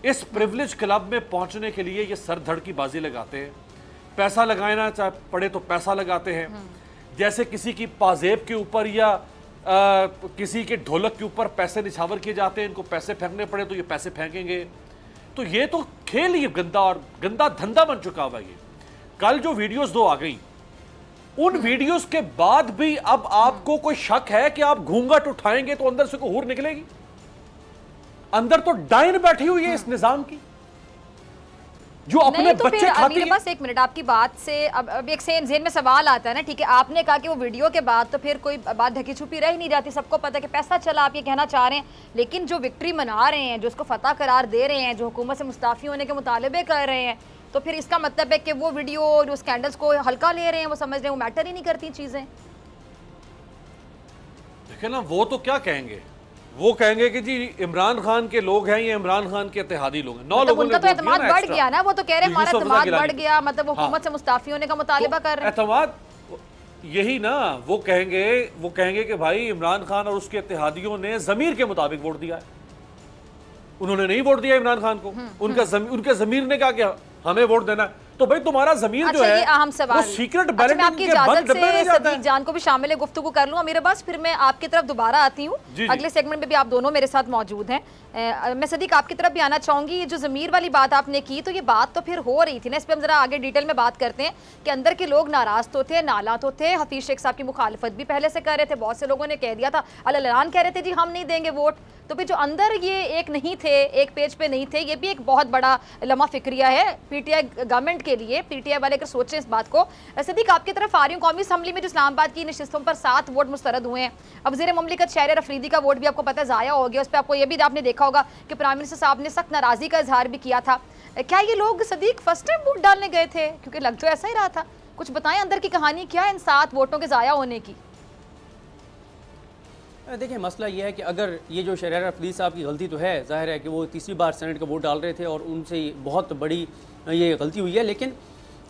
इस प्रिविलेज क्लब में पहुंचने के लिए ये सर धड़ की बाजी लगाते हैं, पैसा लगाना चाहे पड़े तो पैसा लगाते हैं। जैसे किसी की पाजेब के ऊपर या किसी के ढोलक के ऊपर पैसे निछावर किए जाते हैं, इनको पैसे फेंकने पड़े तो ये पैसे फेंकेंगे। तो ये तो खेल ही गंदा और गंदा धंधा बन चुका हुआ। ये कल जो वीडियोस 2 आ गई, उन वीडियोस के बाद भी अब आपको कोई शक है कि आप घूंघट उठाएंगे तो अंदर से कोई हूर निकलेगी? अंदर तो डायन बैठी हुई है इस निजाम की जो अपने तो बच्चे खाती है। बस 1 मिनट, आपकी बात से अब एक ज़हन में सवाल आता है ना, ठीक है, आपने कहा कि वो वीडियो के बाद तो फिर कोई बात ढकी छुपी रह ही नहीं जाती, सबको पता है कि पैसा चला, आप ये कहना चाह रहे हैं। लेकिन जो विक्ट्री मना रहे हैं, जो उसको फतह करार दे रहे हैं, जो हुकूमत से मुस्ताफ़ी होने के मुतालबे कर रहे हैं, तो फिर इसका मतलब है कि वो वीडियो जो स्कैंडल्स को हल्का ले रहे हैं, वो समझ रहे हैं वो मैटर ही नहीं करती चीज़ें। देखिए ना, वो तो क्या कहेंगे, वो कहेंगे कि जी इमरान खान के लोग हैं, ये इमरान खान के इत्तेहादी लोग हैं। 9 लोगों ने उनका तो एतमाद बढ़ गया ना, वो तो कह रहे हैं हमारा एतमाद बढ़ गया, मतलब वो हुकूमत से मुस्ताफी होने का मुतालिबा कर रहे हैं। एतमाद यही ना, वो कहेंगे कि भाई इमरान खान और उसके इत्तेहादियों ने ज़मीर के मुताबिक वोट दिया है, उन्होंने नहीं वोट दिया इमरान खान को। उनके ज़मीर ने कहा कि हमें वोट देना है। तो भाई तुम्हारा ज़मीर जो है अहम सवाल, वो सीक्रेट बैलेटिंग आपकी इजाजत से सदीक जान को भी शामिल गुफ्तगू कर लूँ मेरे पास, फिर मैं आपकी तरफ दोबारा आती हूँ। अगले सेगमेंट में भी आप दोनों मेरे साथ मौजूद हैं। मैं सदीक आपकी तरफ भी आना चाहूंगी। ये जो ज़मीर वाली बात आपने की, तो ये बात तो फिर हो रही थी ना, इस पर हम जरा आगे डिटेल में बात करते हैं कि अंदर के लोग नाराज तो थे, नाला तो थे। हफीज शेख साहब की मुखालफत भी पहले से कर रहे थे, बहुत से लोगों ने कह दिया था, अल-ऐलान कह रहे थे जी हम नहीं देंगे वोट। तो फिर जो अंदर ये एक नहीं थे, एक पेज पे नहीं थे, ये भी एक बहुत बड़ा लम्हा फिक्रिया है पीटीआई गवर्नमेंट के लिए। पीटीआई वाले अगर सोचें इस बात को। सदीक आपकी तरफ आ रही हूँ। कौमी असम्बली में जो इस्लामाबाद की नशिस्तों पर 7 वोट मुस्तरद हुए हैं। अब ज़ेर ममलिकत शहर अफरीदी का वोट भी आपको पता है ज़ाया हो गया। उस पर आपको ये भी आपने देखा होगा कि प्राइम मिनिस्टर साहब ने सख्त नाराज़गी का इजहार भी किया था। क्या ये लोग सदीक फर्स्ट टाइम वोट डालने गए थे? क्योंकि लग तो ऐसा ही रहा था। कुछ बताएं अंदर की कहानी क्या है इन 7 वोटों के ज़ाया होने की? देखिए, मसला ये है कि अगर ये जो शहर अफरीदी साहब की गलती तो है, जाहिर है कि वो तीसरी बार सेनेट का वोट डाल रहे थे और उनसे बहुत बड़ी ये गलती हुई है। लेकिन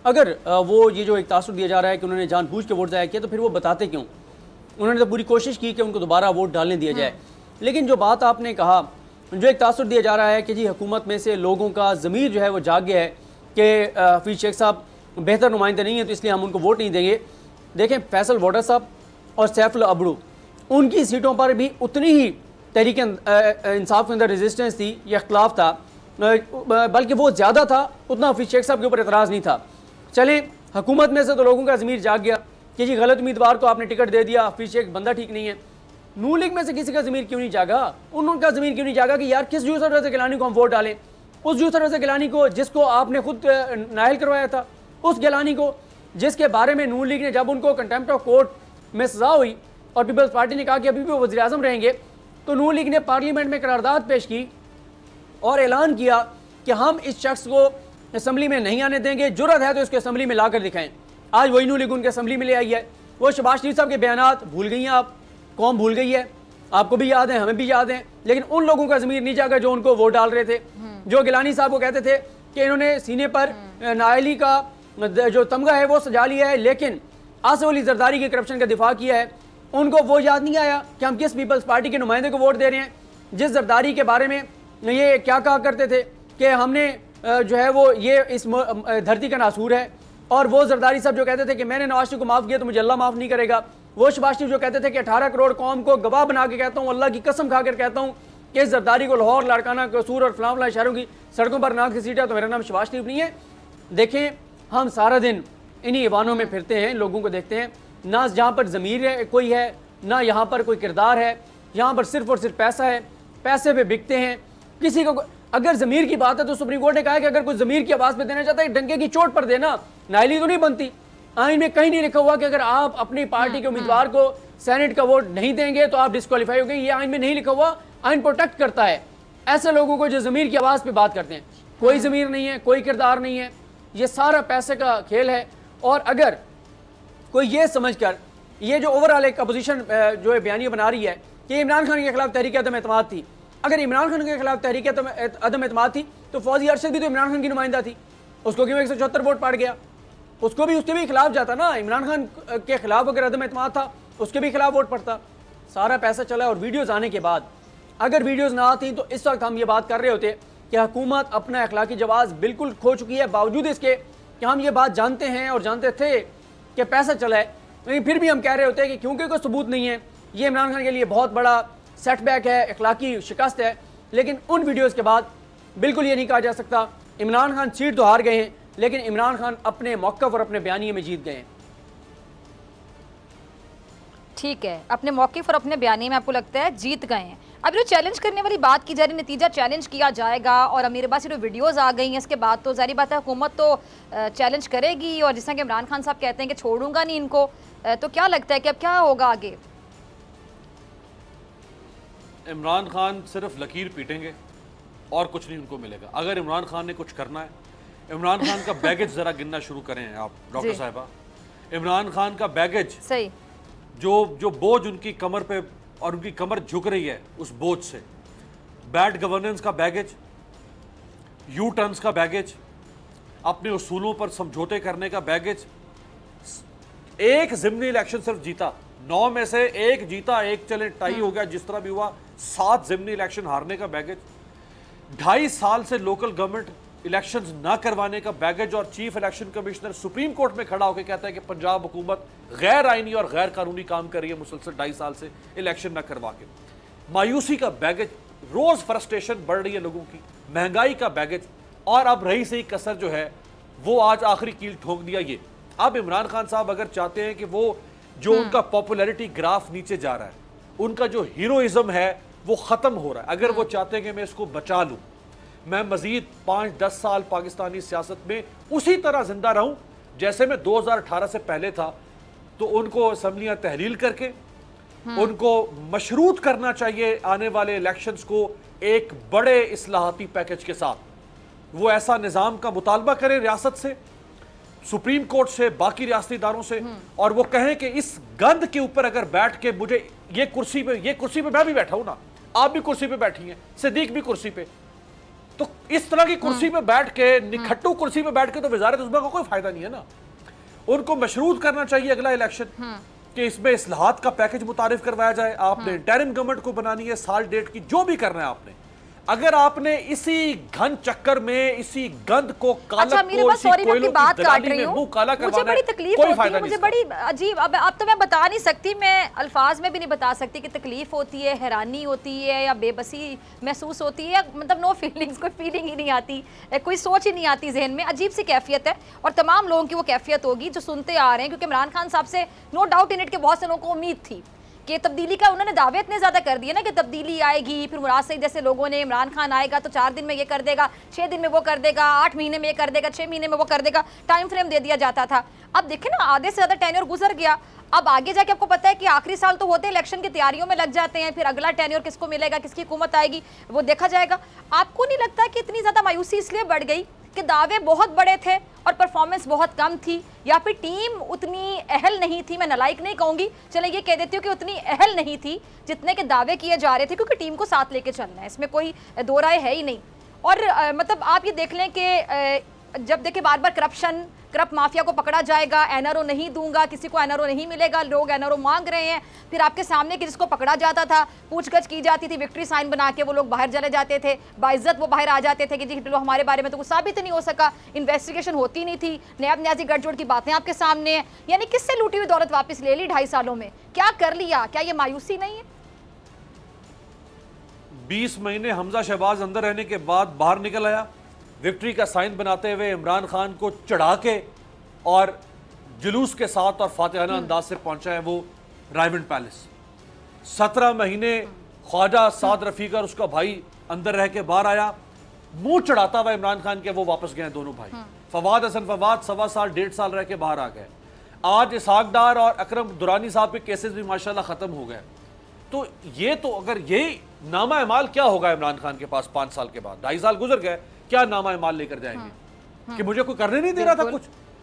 अगर वो ये जो एक तासुर दिया जा रहा है कि उन्होंने जानबूझ के वोट ज़ाया किया, तो फिर वो बताते क्यों? उन्होंने तो पूरी कोशिश की कि उनको दोबारा वोट डालने दिया जाए। लेकिन जो बात आपने कहा, जो एक तासुर दिया जा रहा है कि जी हुकूमत में से लोगों का ज़मीर जो है वो जाग गया है कि हफीज शेख साहब बेहतर नुमाइंदे नहीं है, तो इसलिए हम उनको वोट नहीं देंगे। देखें, फैसल वोडर साहब और सैफुल अबड़ू, उनकी सीटों पर भी उतनी ही तहरीक इंसाफ के अंदर रेजिस्टेंस थी या इख्तलाफ था, बल्कि वो ज़्यादा था, उतना हफीज शेख साहब के ऊपर एतराज़ नहीं था। चले, हुकूमत में से तो लोगों का ज़मीर जाग गया कि जी गलत उम्मीदवार को आपने टिकट दे दिया, हफीज शेख बंदा ठीक नहीं है। नून लीग में से किसी का ज़मीर क्यों नहीं जागा? उनका ज़मीर क्यों नहीं जागा कि यार किस यूसुफ रज़ा गिलानी को हम वोट डालें? उस यूसुफ रज़ा गिलानी को जिसको आपने खुद नायल करवाया था, उस गिलानी को जिसके बारे में नून लीग ने जब उनको कंटेम्प्ट ऑफ कोर्ट में सज़ा हुई और पीपल्स पार्टी ने कहा कि अभी भी वो वज़ीर-ए-आज़म रहेंगे, तो नून लीग ने पार्लियामेंट में करारदाद पेश की और ऐलान किया कि हम इस शख्स को असम्बली में नहीं आने देंगे, जुर्रत है तो इसको असम्बली में ला कर दिखाएं। आज वही नून लीग उनके असम्बली में ले आई है। वो शहबाज शरीफ साहब के बयानात भूल गई हैं आप? कौम भूल गई है, आपको भी याद है, हमें भी याद है, लेकिन उन लोगों का ज़मीर नहीं जागा जो उनको वोट डाल रहे थे, जो गिलानी साहब को कहते थे कि इन्होंने सीने पर नाअहली का जो तमगा है वो सजा लिया है, लेकिन आसिफ अली जरदारी के करप्शन का दिफा किया है। उनको वो याद नहीं आया कि हम किस पीपल्स पार्टी के नुमाइंदे को वोट दे रहे हैं, जिस जरदारी के बारे में ये क्या कहा करते थे कि हमने जो है वो ये इस धरती का नासूर है, और वो जरदारी साहब जो कहते थे कि मैंने नवाज शरीफ को माफ़ किया तो मुझे अल्लाह माफ़ नहीं करेगा, वो शहबाज शरीफ जो कहते थे कि 18 करोड़ कौम को गवाह बना के कहता हूँ, अल्लाह की कसम खा कर कहता हूँ कि इस जरदारी को लाहौर, लाड़काना, कसूर और फलां शहरों की सड़कों पर ना घसीटा तो मेरा नाम शहबाज शरीफ नहीं है। देखें, हम सारा दिन इन्हीं ईवानों में फिरते हैं, लोगों को देखते हैं, ना जहाँ पर ज़मीर है कोई है, ना यहाँ पर कोई किरदार है, यहाँ पर सिर्फ और सिर्फ पैसा है, पैसे पे बिकते हैं। किसी को अगर ज़मीर की बात है तो सुप्रीम कोर्ट ने कहा है कि अगर कोई ज़मीर की आवाज़ पे देना चाहता है डंके की चोट पर देना, नाइली तो नहीं बनती। आइन में कहीं नहीं लिखा हुआ कि अगर आप अपनी पार्टी के उम्मीदवार को सेनेट का वोट नहीं देंगे तो आप डिस्क्वालीफाई हो गए, ये आइन में नहीं लिखा हुआ। आइन प्रोटेक्ट करता है ऐसे लोगों को जो ज़मीर की आवाज़ पे बात करते हैं। कोई ज़मीर नहीं है, कोई किरदार नहीं है, ये सारा पैसे का खेल है। और अगर कोई ये समझ कर ये जो ओवरऑल एक अपोजिशन जो बयानिया बना रही है कि इमरान खान के खिलाफ तहरीक अदम एतमाद थी, अगर इमरान खान के खिलाफ तहरीक अदम एतमाद थी तो फौजी अरशद भी तो इमरान खान की नुमाइंदा थी, उसको क्यों 174 वोट पड़ गया? उसको भी उसके भी खिलाफ जाता ना, इमरान खान के खिलाफ अगर अदम एतमाद था उसके भी खिलाफ वोट पड़ता। सारा पैसा चला। और वीडियोज़ आने के बाद अगर वीडियोज़ ना आती तो इस वक्त हम ये बात कर रहे होते कि हुकूमत अपना अखलाकी जवाज़ बिल्कुल खो चुकी है, बावजूद इसके कि हम ये बात जानते हैं और जानते थे कि पैसा चला है, लेकिन फिर भी हम कह रहे होते हैं कि क्योंकि कोई सबूत नहीं है, ये इमरान खान के लिए बहुत बड़ा सेटबैक है, अखलाकी शिकस्त है। लेकिन उन वीडियोज़ के बाद बिल्कुल ये नहीं कहा जा सकता इमरान खान सीट तो हार गए हैं, लेकिन इमरान खान अपने मौक़िफ़ और अपने बयानिए में जीत गए हैं। ठीक है, अपने मौक़िफ़ और अपने बयानिए में आपको लगता है जीत गए हैं। अब जो चैलेंज करने वाली बात की जा रही, नतीजा चैलेंज किया जाएगा, और अब मेरे पास ये जो वीडियोज़ आ गई हैं इसके बाद तो ज़ाहिर बात है हुकूमत तो चैलेंज करेगी, और जिस तरह कि इमरान खान साहब कहते हैं कि छोड़ूंगा नहीं इनको, तो क्या लगता है कि अब क्या होगा आगे? इमरान खान सिर्फ लकीर पीटेंगे और कुछ नहीं उनको मिलेगा। अगर इमरान खान ने कुछ करना है, इमरान खान का बैगेज ज़रा गिनना शुरू करें आप डॉक्टर साहिबा। इमरान खान का बैगेज, सही, जो बोझ उनकी कमर पे और उनकी कमर झुक रही है उस बोझ से, बैड गवर्नेंस का बैगेज, यू टर्न्स का बैगेज, अपने उसूलों पर समझौते करने का बैगेज। एक ज़िमनी इलेक्शन सिर्फ जीता, 9 में से 1 जीता, 1 चले टाई हो गया, जिस तरह भी हुआ, 7 ज़िमनी इलेक्शन हारने का बैगेज, 2.5 साल से लोकल गवर्नमेंट इलेक्शंस ना करवाने का बैगेज, और chief election commissioner supreme court में खड़ा होकर कहता है कि पंजाब हुकूमत गैर आइनी और गैर कानूनी काम कर रही है मुसलसल 2.5 साल से इलेक्शन ना करवा के। मायूसी का बैगेज, रोज फ्रस्ट्रेशन बढ़ रही है लोगों की, महंगाई का बैगेज, और अब रही सही कसर जो है वो आज आखिरी कील ठोक दिया ये। अब इमरान खान साहब अगर चाहते हैं कि वो जो उनका पॉपुलैरिटी ग्राफ नीचे जा रहा है, उनका जो हीरोइज्म है वो खत्म हो रहा है, अगर वो चाहते हैं कि मैं इसको बचा लूं, मैं मजीद 5-10 साल पाकिस्तानी सियासत में उसी तरह जिंदा रहूं जैसे मैं 2018 से पहले था, तो उनको असम्बलियां तहलील करके उनको मशरूत करना चाहिए आने वाले इलेक्शंस को एक बड़े इस्लाहाती पैकेज के साथ। वो ऐसा निज़ाम का मुतालबा करें रियासत से, सुप्रीम कोर्ट से, बाकी रियासती इदारों से, और वो कहें कि इस गंद के ऊपर अगर बैठ के मुझे ये कुर्सी पे मैं भी बैठा हूं ना, आप भी कुर्सी पे बैठी हैं, सिद्दीक भी कुर्सी पे, तो इस तरह की कुर्सी पे बैठ के, निखट्टू कुर्सी पे बैठ के तो वजारत उज़्मा का कोई फायदा नहीं है ना। उनको मशरूत करना चाहिए अगला इलेक्शन कि इसमें इस्लाहात का पैकेज मुतारिफ करवाया जाए। आपने इंटरिम गवर्नमेंट को बनानी है, साल डेट की, जो भी करना है आपने। अगर आपने इसी घन चक्कर में इसी गंद को काला बात काट रही हूं, मुझे बड़ी तकलीफ होती है, मुझे बड़ी अजीब, अब तो मैं बता नहीं सकती, मैं अल्फाज में भी नहीं बता सकती कि तकलीफ होती है, हैरानी होती है, या बेबसी महसूस होती है, मतलब नो फीलिंग्स, कोई फीलिंग ही नहीं आती, कोई सोच ही नहीं आती जहन में, अजीब सी कैफियत है। और तमाम लोगों की वो कैफियत होगी जो सुनते आ रहे हैं, क्योंकि इमरान खान साहब से नो डाउट इन इट के बहुत से लोगों को उम्मीद थी कि तब्दीली का, उन्होंने दावे इतने ज़्यादा कर दिए ना कि तब्दीली आएगी, फिर मुराद सईद जैसे लोगों ने, इमरान खान आएगा तो 4 दिन में ये कर देगा, 6 दिन में वो कर देगा, 8 महीने में ये कर देगा, 6 महीने में वो कर देगा, टाइम फ्रेम दे दिया जाता था। अब देखें ना, आधे से ज़्यादा टेन्योर गुजर गया। अब आगे जाके आपको पता है कि आखिरी साल तो होते इलेक्शन की तैयारियों में लग जाते हैं, फिर अगला टेन्योर किसको मिलेगा, किसकी हुकूमत आएगी, वो देखा जाएगा। आपको नहीं लगता कि इतनी ज़्यादा मायूसी इसलिए बढ़ गई कि दावे बहुत बड़े थे और परफॉर्मेंस बहुत कम थी, या फिर टीम उतनी अहल नहीं थी? मैं नालायक नहीं कहूंगी, चले ये कह देती हूँ कि उतनी अहल नहीं थी जितने के दावे किए जा रहे थे, क्योंकि टीम को साथ लेके चलना है, इसमें कोई दो राय है ही नहीं। और मतलब आप ये देख लें कि जब देखिए बार बार करप्ट माफिया को पकड़ा जाएगा, एनआरओ नहीं दूंगा, किसी को एनआरओ नहीं मिलेगा, लोग एनआरओ मांग रहे हैं, फिर आपके सामने कि जिसको पकड़ा जाता था पूछगछ की जाती थी, विक्ट्री साइन बना के वो लोग बाहर चले जाते थे, बाइज्जत वो बाहर आ जाते थे कि जी लो हमारे बारे में तो कुछ साबित नहीं हो सका, इन्वेस्टिगेशन होती नहीं थी, नयाब न्याजी गठजोड़ की बातें आपके सामने हैं। यानी किससे लूटी हुई दौलत वापस ले ली 2.5 सालों में? क्या कर लिया? क्या ये मायूसी नहीं है? 20 महीने हमजा शहबाज अंदर रहने के बाद बाहर निकल आया, विक्ट्री का साइन बनाते हुए इमरान खान को चढ़ा के और जुलूस के साथ और फातिहाना अंदाज से पहुंचा है वो रायमंड पैलेस। 17 महीने ख्वाजा साद रफीक और उसका भाई अंदर रह के बाहर आया, मुंह चढ़ाता हुआ इमरान खान के वो वापस गए दोनों भाई। फवाद हसन फवाद 1.25 साल 1.5 साल रह के बाहर आ गए। आज इसहाक डार और अकरम दुरानी साहब के केसेस भी माशाल्लाह खत्म हो गए। तो ये तो अगर यही नामा अमाल क्या होगा इमरान खान के पास 5 साल के बाद? 2.5 साल गुजर गए, क्या नामा अमाल लेकर जाएंगे कि मुझे कोई करने नहीं दे रहा था कुछ?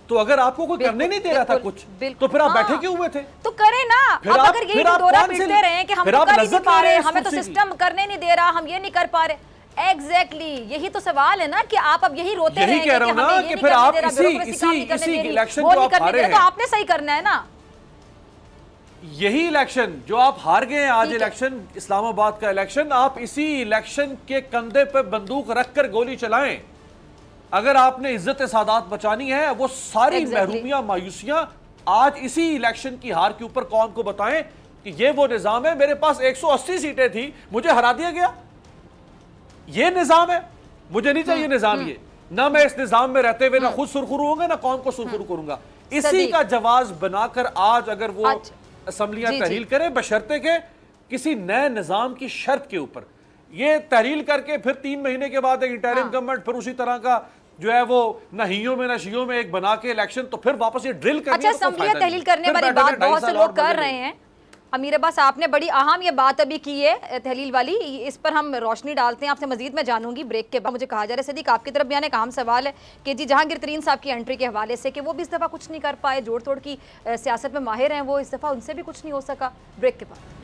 तो अगर आपको कोई करने नहीं दे रहा था कुछ तो फिर आप बैठे क्यों हुए थे? तो करें ना। अब अगर यही दौरा पीटते रहे कि हम तो कर ही नहीं पा रहे, हमें तो सिस्टम करने नहीं दे रहा, हम ये नहीं कर पा रहे। एग्जैक्टली यही तो सवाल है ना कि आप अब यही रोते रहे कि हमें ये नहीं करने दे रहा, ब्यूरोक्रेसी काम नहीं करने दे रही, वो नहीं करने दे रहा, तो आपने सही करना है ना। यही इलेक्शन जो आप हार गए आज, इलेक्शन इस्लामाबाद का इलेक्शन, आप इसी इलेक्शन के कंधे पे बंदूक रखकर गोली चलाएं। अगर आपने इज्जत सादात बचानी है, वो सारी महरूमियां मायूसियां आज इसी इलेक्शन की हार के ऊपर कौम को बताएं कि ये वो निजाम है, मेरे पास 180 सीटें थी, मुझे हरा दिया गया, ये निजाम है, मुझे नहीं चाहिए निजाम ये। ना मैं इस निजाम में रहते हुए ना खुद सुरखुरू होऊंगा ना कौम को सुरखुरू करूंगा। इसी का जवाब बनाकर आज अगर वो असम्बलियां तहरील करें बशर्ते के किसी नए निजाम की शर्त के ऊपर, ये तहरील करके फिर 3 महीने के बाद एक इंटरिम गवर्नमेंट फिर उसी तरह का जो है वो न हियों में न शियों में एक बना के इलेक्शन, तो फिर वापस ये ड्रिल करनी है। अच्छा, असम्बलियां तहरील करने वाली बात बहुत से लोग कर रहे हैं। अमीर अब्बास, आपने बड़ी अहम ये बात अभी की है तहलील वाली, इस पर हम रोशनी डालते हैं, आपसे मजीद मैं जानूंगी ब्रेक के बाद। मुझे कहा जा रहा है सदीक आपकी तरफ भी आने का अहम सवाल है कि जी जहांगीर तरीन साहब की एंट्री के हवाले से कि वो भी इस दफ़ा कुछ नहीं कर पाए, जोड़ तोड़ की सियासत में माहिर हैं वो, इस दफ़ा उनसे भी कुछ नहीं हो सका। ब्रेक के बाद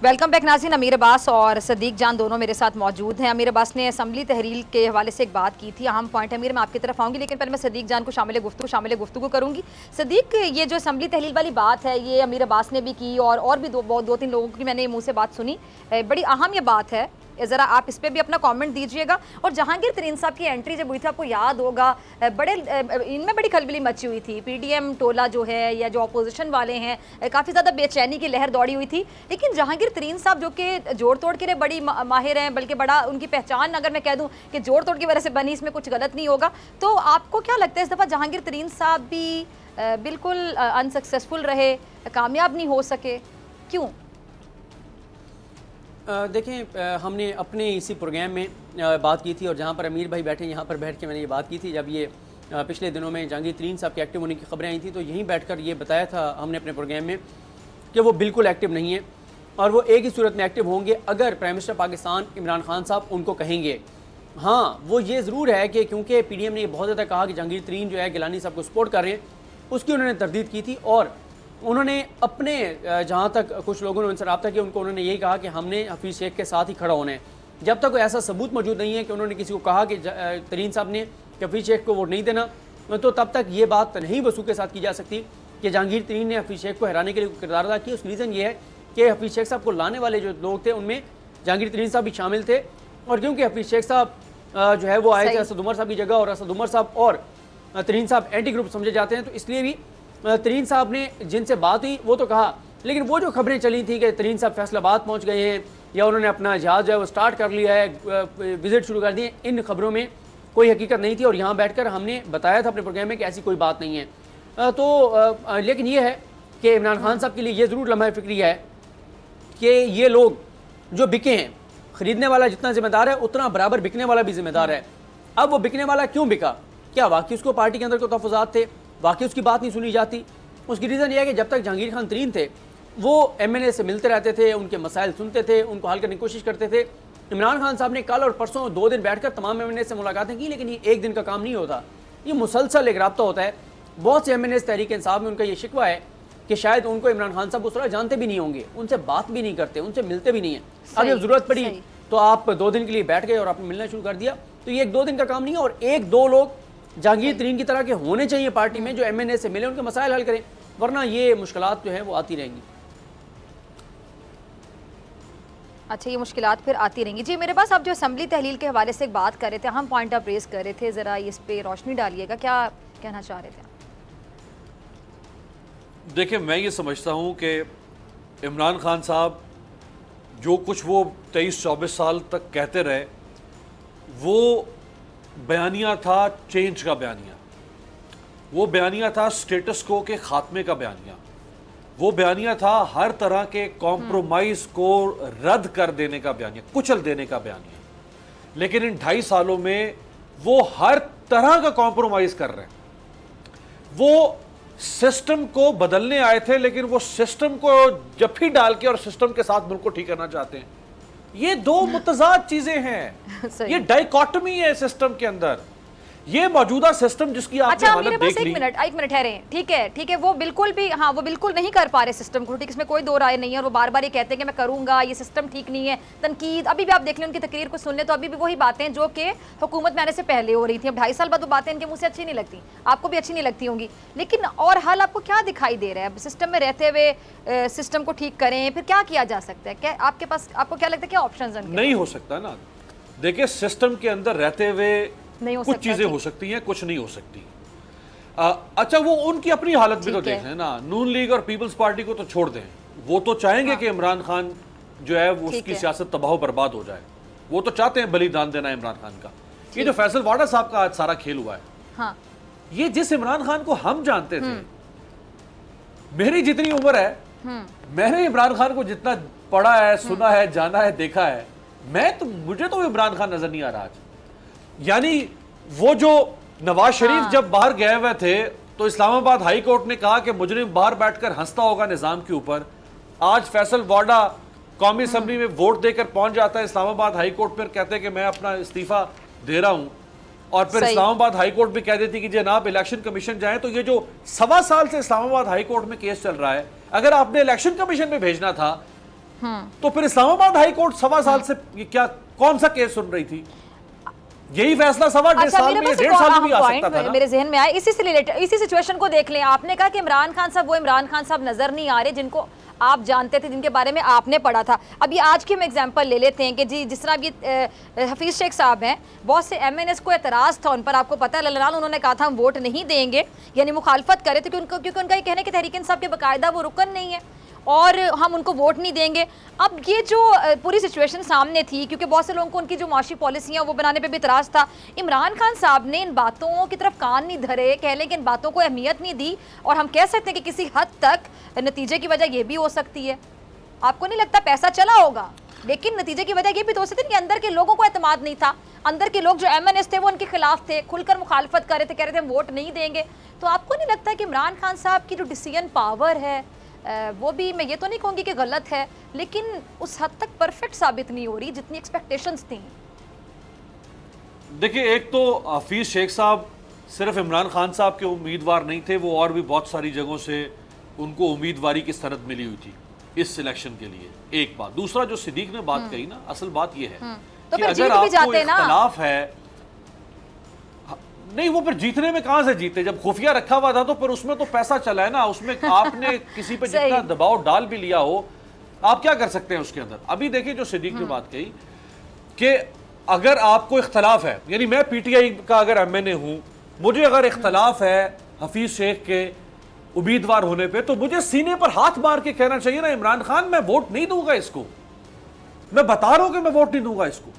वेलकम बैक नाज़रीन। अमीर अब्बास और सदीक जान दोनों मेरे साथ मौजूद हैं। अमीर अब्बास ने असम्बली तहरील के हवाले से एक बात की थी, अहम पॉइंट है। अमीर, मैं आपकी तरफ आऊँगी लेकिन पहले मैं सदीक जान को शामिल गुफ्तगू करूँगी। सदीक, ये जो असम्बली तहरील वाली बात है ये अमीर अब्बास ने भी की और भी दो तीन लोगों की मैंने मुँह से बात सुनी, बड़ी अहम ये बात है, ज़रा आप इस पर भी अपना कमेंट दीजिएगा। और जहांगीर तरीन साहब की एंट्री जब हुई थी, आपको याद होगा इनमें बड़ी खलबली मची हुई थी, पीडीएम टोला जो है या जो अपोजिशन वाले हैं, काफ़ी ज़्यादा बेचैनी की लहर दौड़ी हुई थी। लेकिन जहांगीर तरीन साहब जो कि जोड़ तोड़ के लिए बड़ी माहिर हैं, बल्कि बड़ा उनकी पहचान अगर मैं कह दूँ कि जोड़ तोड़ की वजह से बनी, इसमें कुछ गलत नहीं होगा, तो आपको क्या लगता है इस दफ़ा जहांगीर तरीन साहब भी बिल्कुल अनसक्सेसफुल रहे, कामयाब नहीं हो सके, क्यों? देखें, हमने अपने इसी प्रोग्राम में बात की थी और जहाँ पर अमीर भाई बैठे यहाँ पर बैठ के मैंने ये बात की थी, जब ये पिछले दिनों में जहांगीर तरीन साहब के एक्टिव होने की खबरें आई थी, तो यहीं बैठकर ये बताया था हमने अपने प्रोग्राम में कि वो बिल्कुल एक्टिव नहीं है और वो एक ही सूरत में एक्टिव होंगे अगर प्राइम मिनिस्टर पाकिस्तान इमरान खान साहब उनको कहेंगे। हाँ, वो ये ज़रूर है कि क्योंकि पीडीएम ने बहुत ज़्यादा कहा कि जहांगीर तरीन जो है गिलानी साहब को सपोर्ट कर रहे हैं, उसकी उन्होंने तरदीद की थी और उन्होंने अपने जहाँ तक कुछ लोगों ने उनसे रब्ता किया, उनको उन्होंने यही कहा कि हमने हफीज़ शेख के साथ ही खड़ा होना है। जब तक कोई ऐसा सबूत मौजूद नहीं है कि उन्होंने किसी को कहा कि तरीन साहब ने हफीज़ शेख को वोट नहीं देना, तो तब तक ये बात नहीं वसूख के साथ की जा सकती कि जहांगीर तरीन ने हफीज़ शेख को हराने के लिए किरदार अदा किया। उसका रीज़न ये है कि हफीज़ शेख साहब को लाने वाले जो लोग थे उनमें जहांगीर तरीन साहब भी शामिल थे, और क्योंकि हफीज़ शेख साहब जो है वो आए थे असद उमर साहब की जगह, और असद उमर साहब और तरीन साहब एंटी ग्रुप समझे जाते हैं, तो इसलिए भी तरीन साहब ने जिनसे बात हुई वो तो कहा, लेकिन वो जो खबरें चली थी कि तरीन साहब फैसलाबाद पहुंच गए हैं या उन्होंने अपना जहाज़ जो है वो स्टार्ट कर लिया है, विजिट शुरू कर दिए, इन खबरों में कोई हकीकत नहीं थी और यहाँ बैठकर हमने बताया था अपने प्रोग्राम में कि ऐसी कोई बात नहीं है। तो लेकिन ये है कि इमरान खान साहब के लिए ये ज़रूर लम्हा फ़िक्री है कि ये लोग जो बिके हैं, ख़रीदने वाला जितना ज़िम्मेदार है उतना बराबर बिकने वाला भी ज़िम्मेदार है। अब वो बिकने वाला क्यों बिका, क्या वाकई उसको पार्टी के अंदर कोई तहफ़्फ़ुज़ात थे, वाकई उसकी बात नहीं सुनी जाती? उसकी रीज़न यह है कि जब तक जहांगीर खान तरीन थे वो MNA से मिलते रहते थे, उनके मसाइल सुनते थे, उनको हल करने की कोशिश करते थे। इमरान खान साहब ने कल और परसों 2 दिन बैठकर तमाम MNA से मुलाकातें की, लेकिन ये एक दिन का काम नहीं होता, ये मुसलसल एक रब्ता होता है। बहुत से MNA तहरीक इंसाफ में उनका ये शिकवा है कि शायद उनको इमरान खान साहब उस तरह जानते भी नहीं होंगे, उनसे बात भी नहीं करते, उनसे मिलते भी नहीं है। अब जब ज़रूरत पड़ी तो आप 2 दिन के लिए बैठ गए और आपने मिलना शुरू कर दिया, तो ये 1-2 दिन का काम नहीं है। और 1-2 लोग जहांगीर तरीन की तरह के होने चाहिए पार्टी में जो MNA से मिले, उनके मसाइल हल करें, वरना ये मुश्किलात जो है वो आती रहेंगी। अच्छा, ये मुश्किलात फिर आती रहेंगी। जी, मेरे पास आप जो असेंबली तहलील के हवाले से एक बात कर रहे थे, हम पॉइंट ऑफ रेज कर रहे थे, ज़रा इस पे रोशनी डालिएगा, क्या कहना चाह रहे थे? देखिए, मैं ये समझता हूँ कि इमरान खान साहब जो कुछ वो 23-24 साल तक कहते रहे, वो बयानिया था चेंज का बयानिया, वो बयानिया था स्टेटस को के खात्मे का बयानिया, वो बयानिया था हर तरह के कॉम्प्रोमाइज को रद्द कर देने का बयानिया, कुचल देने का बयानिया। लेकिन इन 2.5 सालों में वो हर तरह का कॉम्प्रोमाइज कर रहे हैं। वो सिस्टम को बदलने आए थे, लेकिन वो सिस्टम को जफ्फी डाल के और सिस्टम के साथ मुल्क को ठीक करना चाहते हैं। ये 2 मुतजाद चीजें हैं, ये डाइकोटमी है सिस्टम के अंदर। ये मौजूदा सिस्टम जिसकी आपने अच्छा, हालत मेरे पास देख ली। एक मिनट ठहरे। ठीक है, वो बिल्कुल भी, हाँ, वो बिल्कुल नहीं कर पा रहे सिस्टम को ठीक, इसमें कोई 2 राय नहीं है। और वो बार बार ये कहते हैं कि मैं करूंगा, ये सिस्टम ठीक नहीं है। तनकीद अभी भी आप देख लें, उनकी तकरीर को सुन ले तो अभी भी वही बातें जो कि हुकूमत में आने से पहले हो रही थी। अब 2.5 साल बाद वो बातें इनके मुंह से अच्छी नहीं लगती, आपको भी अच्छी नहीं लगती होंगी, लेकिन और हल आपको क्या दिखाई दे रहा है? अब सिस्टम में रहते हुए सिस्टम को ठीक करें, फिर क्या किया जा सकता है? क्या आपके पास, आपको क्या लगता है क्या ऑप्शन है? नहीं हो सकता ना। देखिए, सिस्टम के अंदर रहते हुए कुछ चीजें हो सकती हैं, कुछ नहीं हो सकती। अच्छा, वो उनकी अपनी हालत भी तो देख लें ना। नून लीग और पीपल्स पार्टी को तो छोड़ दें, वो तो चाहेंगे कि इमरान खान जो है वो उसकी सियासत तबाह बर्बाद हो जाए, वो तो चाहते हैं बलिदान देना इमरान खान का। ये जो फैसल वाडा साहब का आज सारा खेल हुआ है, हाँ। ये जिस इमरान खान को हम जानते थे, मेरी जितनी उम्र है, मैंने इमरान खान को जितना पढ़ा है, सुना है, जाना है, देखा है, मुझे तो इमरान खान नजर नहीं आ रहा आज। यानी वो जो नवाज शरीफ जब बाहर गए हुए थे तो इस्लामाबाद हाई कोर्ट ने कहा कि मुजरिम बाहर बैठकर हंसता होगा निजाम के ऊपर। आज फैसल वाडा कौमी असम्बली में वोट देकर पहुंच जाता है इस्लामाबाद हाई कोर्ट पर, कहते हैं कि मैं अपना इस्तीफा दे रहा हूं, और फिर इस्लामाबाद हाई कोर्ट भी कह देती कि जनाब इलेक्शन कमीशन जाए। तो ये जो 1.25 साल से इस्लामाबाद हाई कोर्ट में केस चल रहा है, अगर आपने इलेक्शन कमीशन में भेजना था तो फिर इस्लामाबाद हाई कोर्ट 1.25 साल से क्या कौन सा केस सुन रही थी? यही फैसला 1.5 साल में, 1.5 साल भी आ सकता था ना? मेरे जहन में आया, इसी से रिलेटेड, इसी सिचुएशन को देख लें। आपने कहा कि इमरान खान साहब वो इमरान खान साहब नजर नहीं आ रहे जिनको आप जानते थे, जिनके बारे में आपने पढ़ा था। अभी आज की हम एग्जांपल ले लेते हैं कि जी जिस तरह ये हफीज शेख साहब हैं, बहुत से MNS को एतराज़ था उन पर, आपको पता है ललनाल उन्होंने कहा था हम वोट नहीं देंगे, यानी मुखालफत करे थे क्योंकि उनका ये कहने के तहरीक इंसाफ के बाकायदा वो रुकन नहीं है और हम उनको वोट नहीं देंगे। अब ये जो पूरी सिचुएशन सामने थी, क्योंकि बहुत से लोगों को उनकी जो माशी पॉलिसियाँ वो बनाने पे भी इतराज़ था, इमरान खान साहब ने इन बातों की तरफ कान नहीं धरे, कह लें कि इन बातों को अहमियत नहीं दी, और हम कह सकते हैं कि किसी हद तक नतीजे की वजह ये भी हो सकती है। आपको नहीं लगता पैसा चला होगा, लेकिन नतीजे की वजह ये भी तो हो सकती है कि अंदर के लोगों को एतमाद नहीं था, अंदर के लोग जो MNS थे वो उनके खिलाफ थे, खुलकर मुखालफत कर रहे थे, कह रहे थे हम वोट नहीं देंगे। तो आपको नहीं लगता कि इमरान खान साहब की जो डिसीजन पावर है वो भी, मैं ये तो नहीं कहूँगी कि गलत है, लेकिन उस हद तक परफेक्ट साबित नहीं हो रही जितनी एक्सपेक्टेशंस थी? देखिए, एक तो हफीज शेख साहब सिर्फ इमरान खान साहब के उम्मीदवार नहीं थे, वो और भी बहुत सारी जगहों से उनको उम्मीदवारी की सनद मिली हुई थी इस सिलेक्शन के लिए। एक बात। दूसरा, जो सिद्दीक ने बात कही ना, असल बात यह है तो कि अगर आपको इख्तलाफ है, नहीं वो फिर जीतने में कहां से जीते, जब खुफिया रखा हुआ था तो फिर उसमें तो पैसा चला है ना, उसमें आपने किसी पे जितना दबाव डाल भी लिया हो, आप क्या कर सकते हैं उसके अंदर। अभी देखिए जो सिद्दीक ने बात कही कि अगर आपको इख्तलाफ है, यानी मैं PTI का अगर MNA हूं, मुझे अगर इख्तलाफ है हफीज शेख के उम्मीदवार होने पे, तो मुझे सीने पर हाथ मार के कहना चाहिए ना, इमरान खान मैं वोट नहीं दूंगा इसको, मैं बता रहा हूं कि मैं वोट नहीं दूंगा इसको,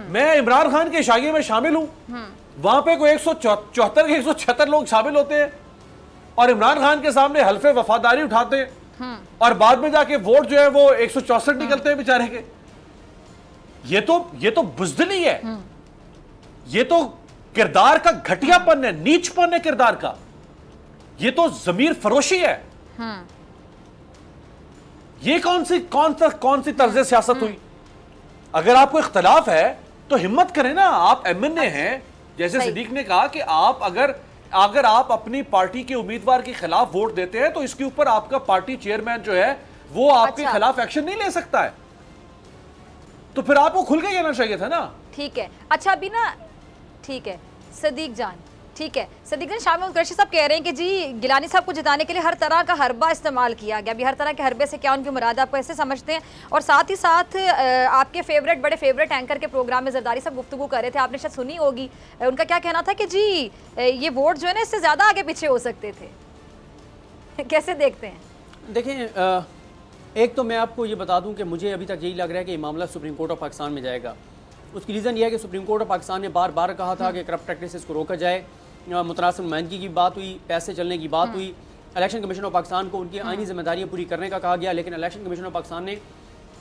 मैं इमरान खान के इशाइये में शामिल हूं। वहां पे कोई 174 के 176 लोग शामिल होते हैं और इमरान खान के सामने हल्फे वफादारी उठाते हैं और बाद में जाके वोट जो है वो 164 निकलते हैं बेचारे के। ये तो बुज़दिली है, ये तो किरदार का घटियापन है, नीचपन है किरदार का। ये तो जमीर फरोशी है। ये कौन सी तर्ज सियासत हुई? अगर आपको इख्तलाफ है तो हिम्मत करें ना, आप एमएनए हैं। जैसे सिद्दीक ने कहा कि आप अगर आप अपनी पार्टी के उम्मीदवार के खिलाफ वोट देते हैं तो इसके ऊपर आपका पार्टी चेयरमैन जो है वो आपके खिलाफ एक्शन नहीं ले सकता है, तो फिर आपको खुल के कहना चाहिए था ना। ठीक है, अच्छा अभी ना, ठीक है सदीक जान, ठीक है सदीक जान, शामिल कुरैशी साहब कह रहे हैं कि जी गिलानी साहब को जिताने के लिए हर तरह का हरबा इस्तेमाल किया गया। अभी हर तरह के हरबे से क्या उनकी मुराद आप ऐसे समझते हैं? और साथ ही साथ आपके बड़े फेवरेट एंकर के प्रोग्राम में जरदारी साहब गुफ्तगू कर रहे थे, आपने शायद सुनी होगी। उनका क्या कहना था कि जी ये वोट जो है ना इससे ज़्यादा आगे पीछे हो सकते थे। कैसे देखते हैं? देखें, एक तो मैं आपको ये बता दूं कि मुझे अभी तक यही लग रहा है कि ये मामला सुप्रीम कोर्ट ऑफ पाकिस्तान में जाएगा। उसकी रीज़न यह है कि सुप्रीम कोर्ट ऑफ पाकिस्तान ने बार बार कहा था कि करप्ट प्रैक्टिसेस को रोका जाए। मुतनासिब नुमाइंदगी की बात हुई, पैसे चलने की बात हुई, इलेक्शन कमीशन ऑफ पाकिस्तान को उनकी आईनी जिम्मेदारियाँ पूरी करने का कहा गया, लेकिन इलेक्शन कमीशन ऑफ पाकिस्तान ने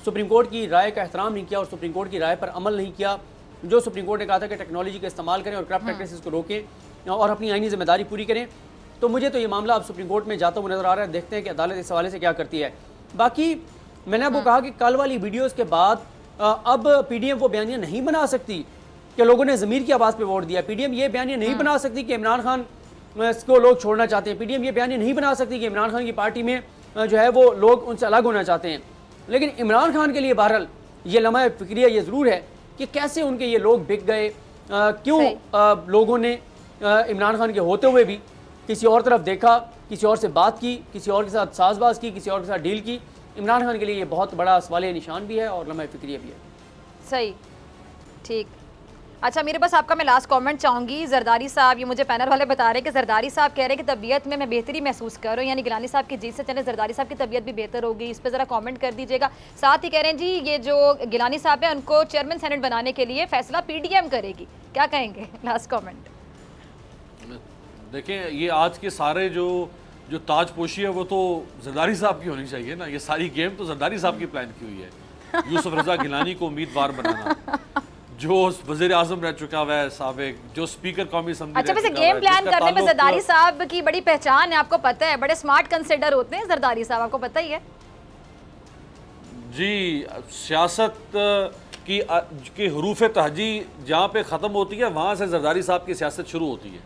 सुप्रीम कोर्ट की राय का एहतराम नहीं किया और सुप्रीम कोर्ट की राय पर अमल नहीं किया। जो सुप्रीम कोर्ट ने कहा था कि टेक्नोलॉजी का इस्तेमाल करें और करप्ट प्रैक्टिसेस को रोकें और अपनी आईनी जिम्मेदारी पूरी करें। तो मुझे तो ये मामला अब सुप्रीम कोर्ट में जाता हुआ नजर आ रहा है। देखते हैं कि अदालत इस हवाले से क्या करती है। बाकी मैंने आपको कहा कि कल वाली वीडियोस के बाद अब पीडीएम वो बयानियाँ नहीं बना सकती कि लोगों ने ज़मीर की आवाज़ पे वोट दिया। पीडीएम ये बयानियाँ नहीं बना सकती कि इमरान खान को लोग छोड़ना चाहते हैं। पीडीएम ये बयानियाँ नहीं बना सकती कि इमरान खान की पार्टी में जो है वो लोग उनसे अलग होना चाहते हैं। लेकिन इमरान खान के लिए बहरहाल ये लम्हा फ़िक्रिया ये ज़रूर है कि कैसे उनके ये लोग बिक गए, क्यों लोगों ने इमरान खान के होते हुए भी किसी और तरफ देखा, किसी और से बात की, किसी और के साथ साजबाज की, किसी और के साथ डील की। इमरान खान के लिए ये बहुत बड़ा सवालिया निशान भी है और लम्हा फ़िक्रिया भी है। सही, ठीक। अच्छा मेरे बस आपका मैं लास्ट कमेंट चाहूँगी। जरदारी साहब, ये मुझे पैनल वाले बता रहे हैं कि जरदारी साहब कह रहे हैं कि तबीयत में मैं बेहतरी महसूस कर रहा हूँ, यानी गिलानी साहब की जीत से चले जरदारी साहब की तबीयत भी बेहतर होगी। इस पर ज़रा कमेंट कर दीजिएगा। साथ ही कह रहे हैं जी ये जो गिलानी साहब है उनको चेयरमैन सेनेट बनाने के लिए फैसला पीडीएम करेगी, क्या कहेंगे? Last comment. देखें, ये आज के सारे जो ताजपोशी है वो तो जरदारी साहब की होनी चाहिए ना। ये सारी गेम तो जरदारी साहब की प्लान की हुई है। यूसुफ रजा गिलानी को उम्मीदवार बनाना, जो वज़ीर आज़म रह चुका हुआ है साबिक, जो स्पीकर कौमी असम्बली। अच्छा वैसे गेम प्लान करने में जरदारी साहब की बड़ी पहचान है, आपको पता है, बड़े स्मार्ट कंसिडर होते हैं जरदारी साहब, आपको पता ही है जी। सियासत की हरूफ तहजी जहाँ पे ख़त्म होती है वहाँ से जरदारी साहब की सियासत शुरू होती है।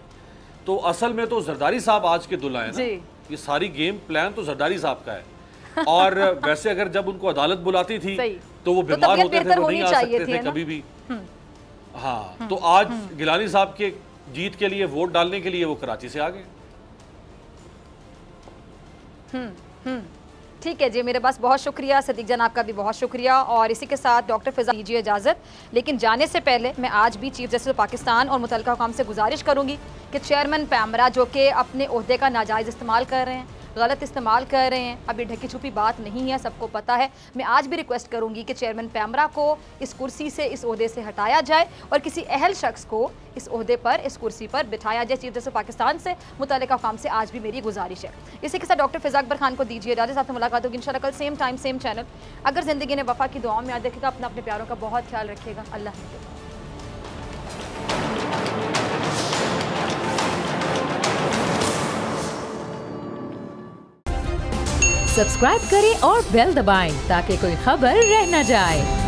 तो असल में तो जरदारी साहब आज के दुल्हा है ना। ये सारी गेम प्लान तो जरदारी साहब का है। और वैसे अगर जब उनको अदालत बुलाती थी तो वो बीमार होते थे, वो नहीं आ सकते थे कभी भी। हाँ, तो आज गिलानी साहब के जीत के लिए, वोट डालने के लिए वो कराची से आ गए। ठीक है जी, मेरे पास बहुत शुक्रिया। सदीक जान आपका भी बहुत शुक्रिया। और इसी के साथ डॉक्टर फिजा दीजिए इजाज़त। लेकिन जाने से पहले मैं आज भी चीफ जस्टिस पाकिस्तान और मुतल्लिका हुकाम से गुजारिश करूँगी कि चेयरमैन पैमरा जो कि अपने ओहदे का नाजायज़ इस्तेमाल कर रहे हैं, गलत इस्तेमाल कर रहे हैं, अभी ढकी छुपी बात नहीं है, सबको पता है। मैं आज भी रिक्वेस्ट करूंगी कि चेयरमैन पैमरा को इस कुर्सी से, इस ओहदे से हटाया जाए और किसी अहल शख्स को इस ओहदे पर, इस कुर्सी पर बिठाया जाए। चीफ जस्टिस पाकिस्तान से, मुतल्लिका हुकाम से आज भी मेरी गुजारिश है। इसी के साथ डॉक्टर फिजा अकबर खान को दीजिए इजाज़त। साथ में मुलाकात होगी इंशाल्लाह कल सेम टाइम सेम चैनल। अगर ज़िंदगी ने वफा की दुआओं में याद रखेगा, अपने प्यारों का बहुत ख्याल रखिएगा। अल्लाह हाफ़िज़। सब्सक्राइब करें और बेल दबाएं ताकि कोई खबर रह न जाए।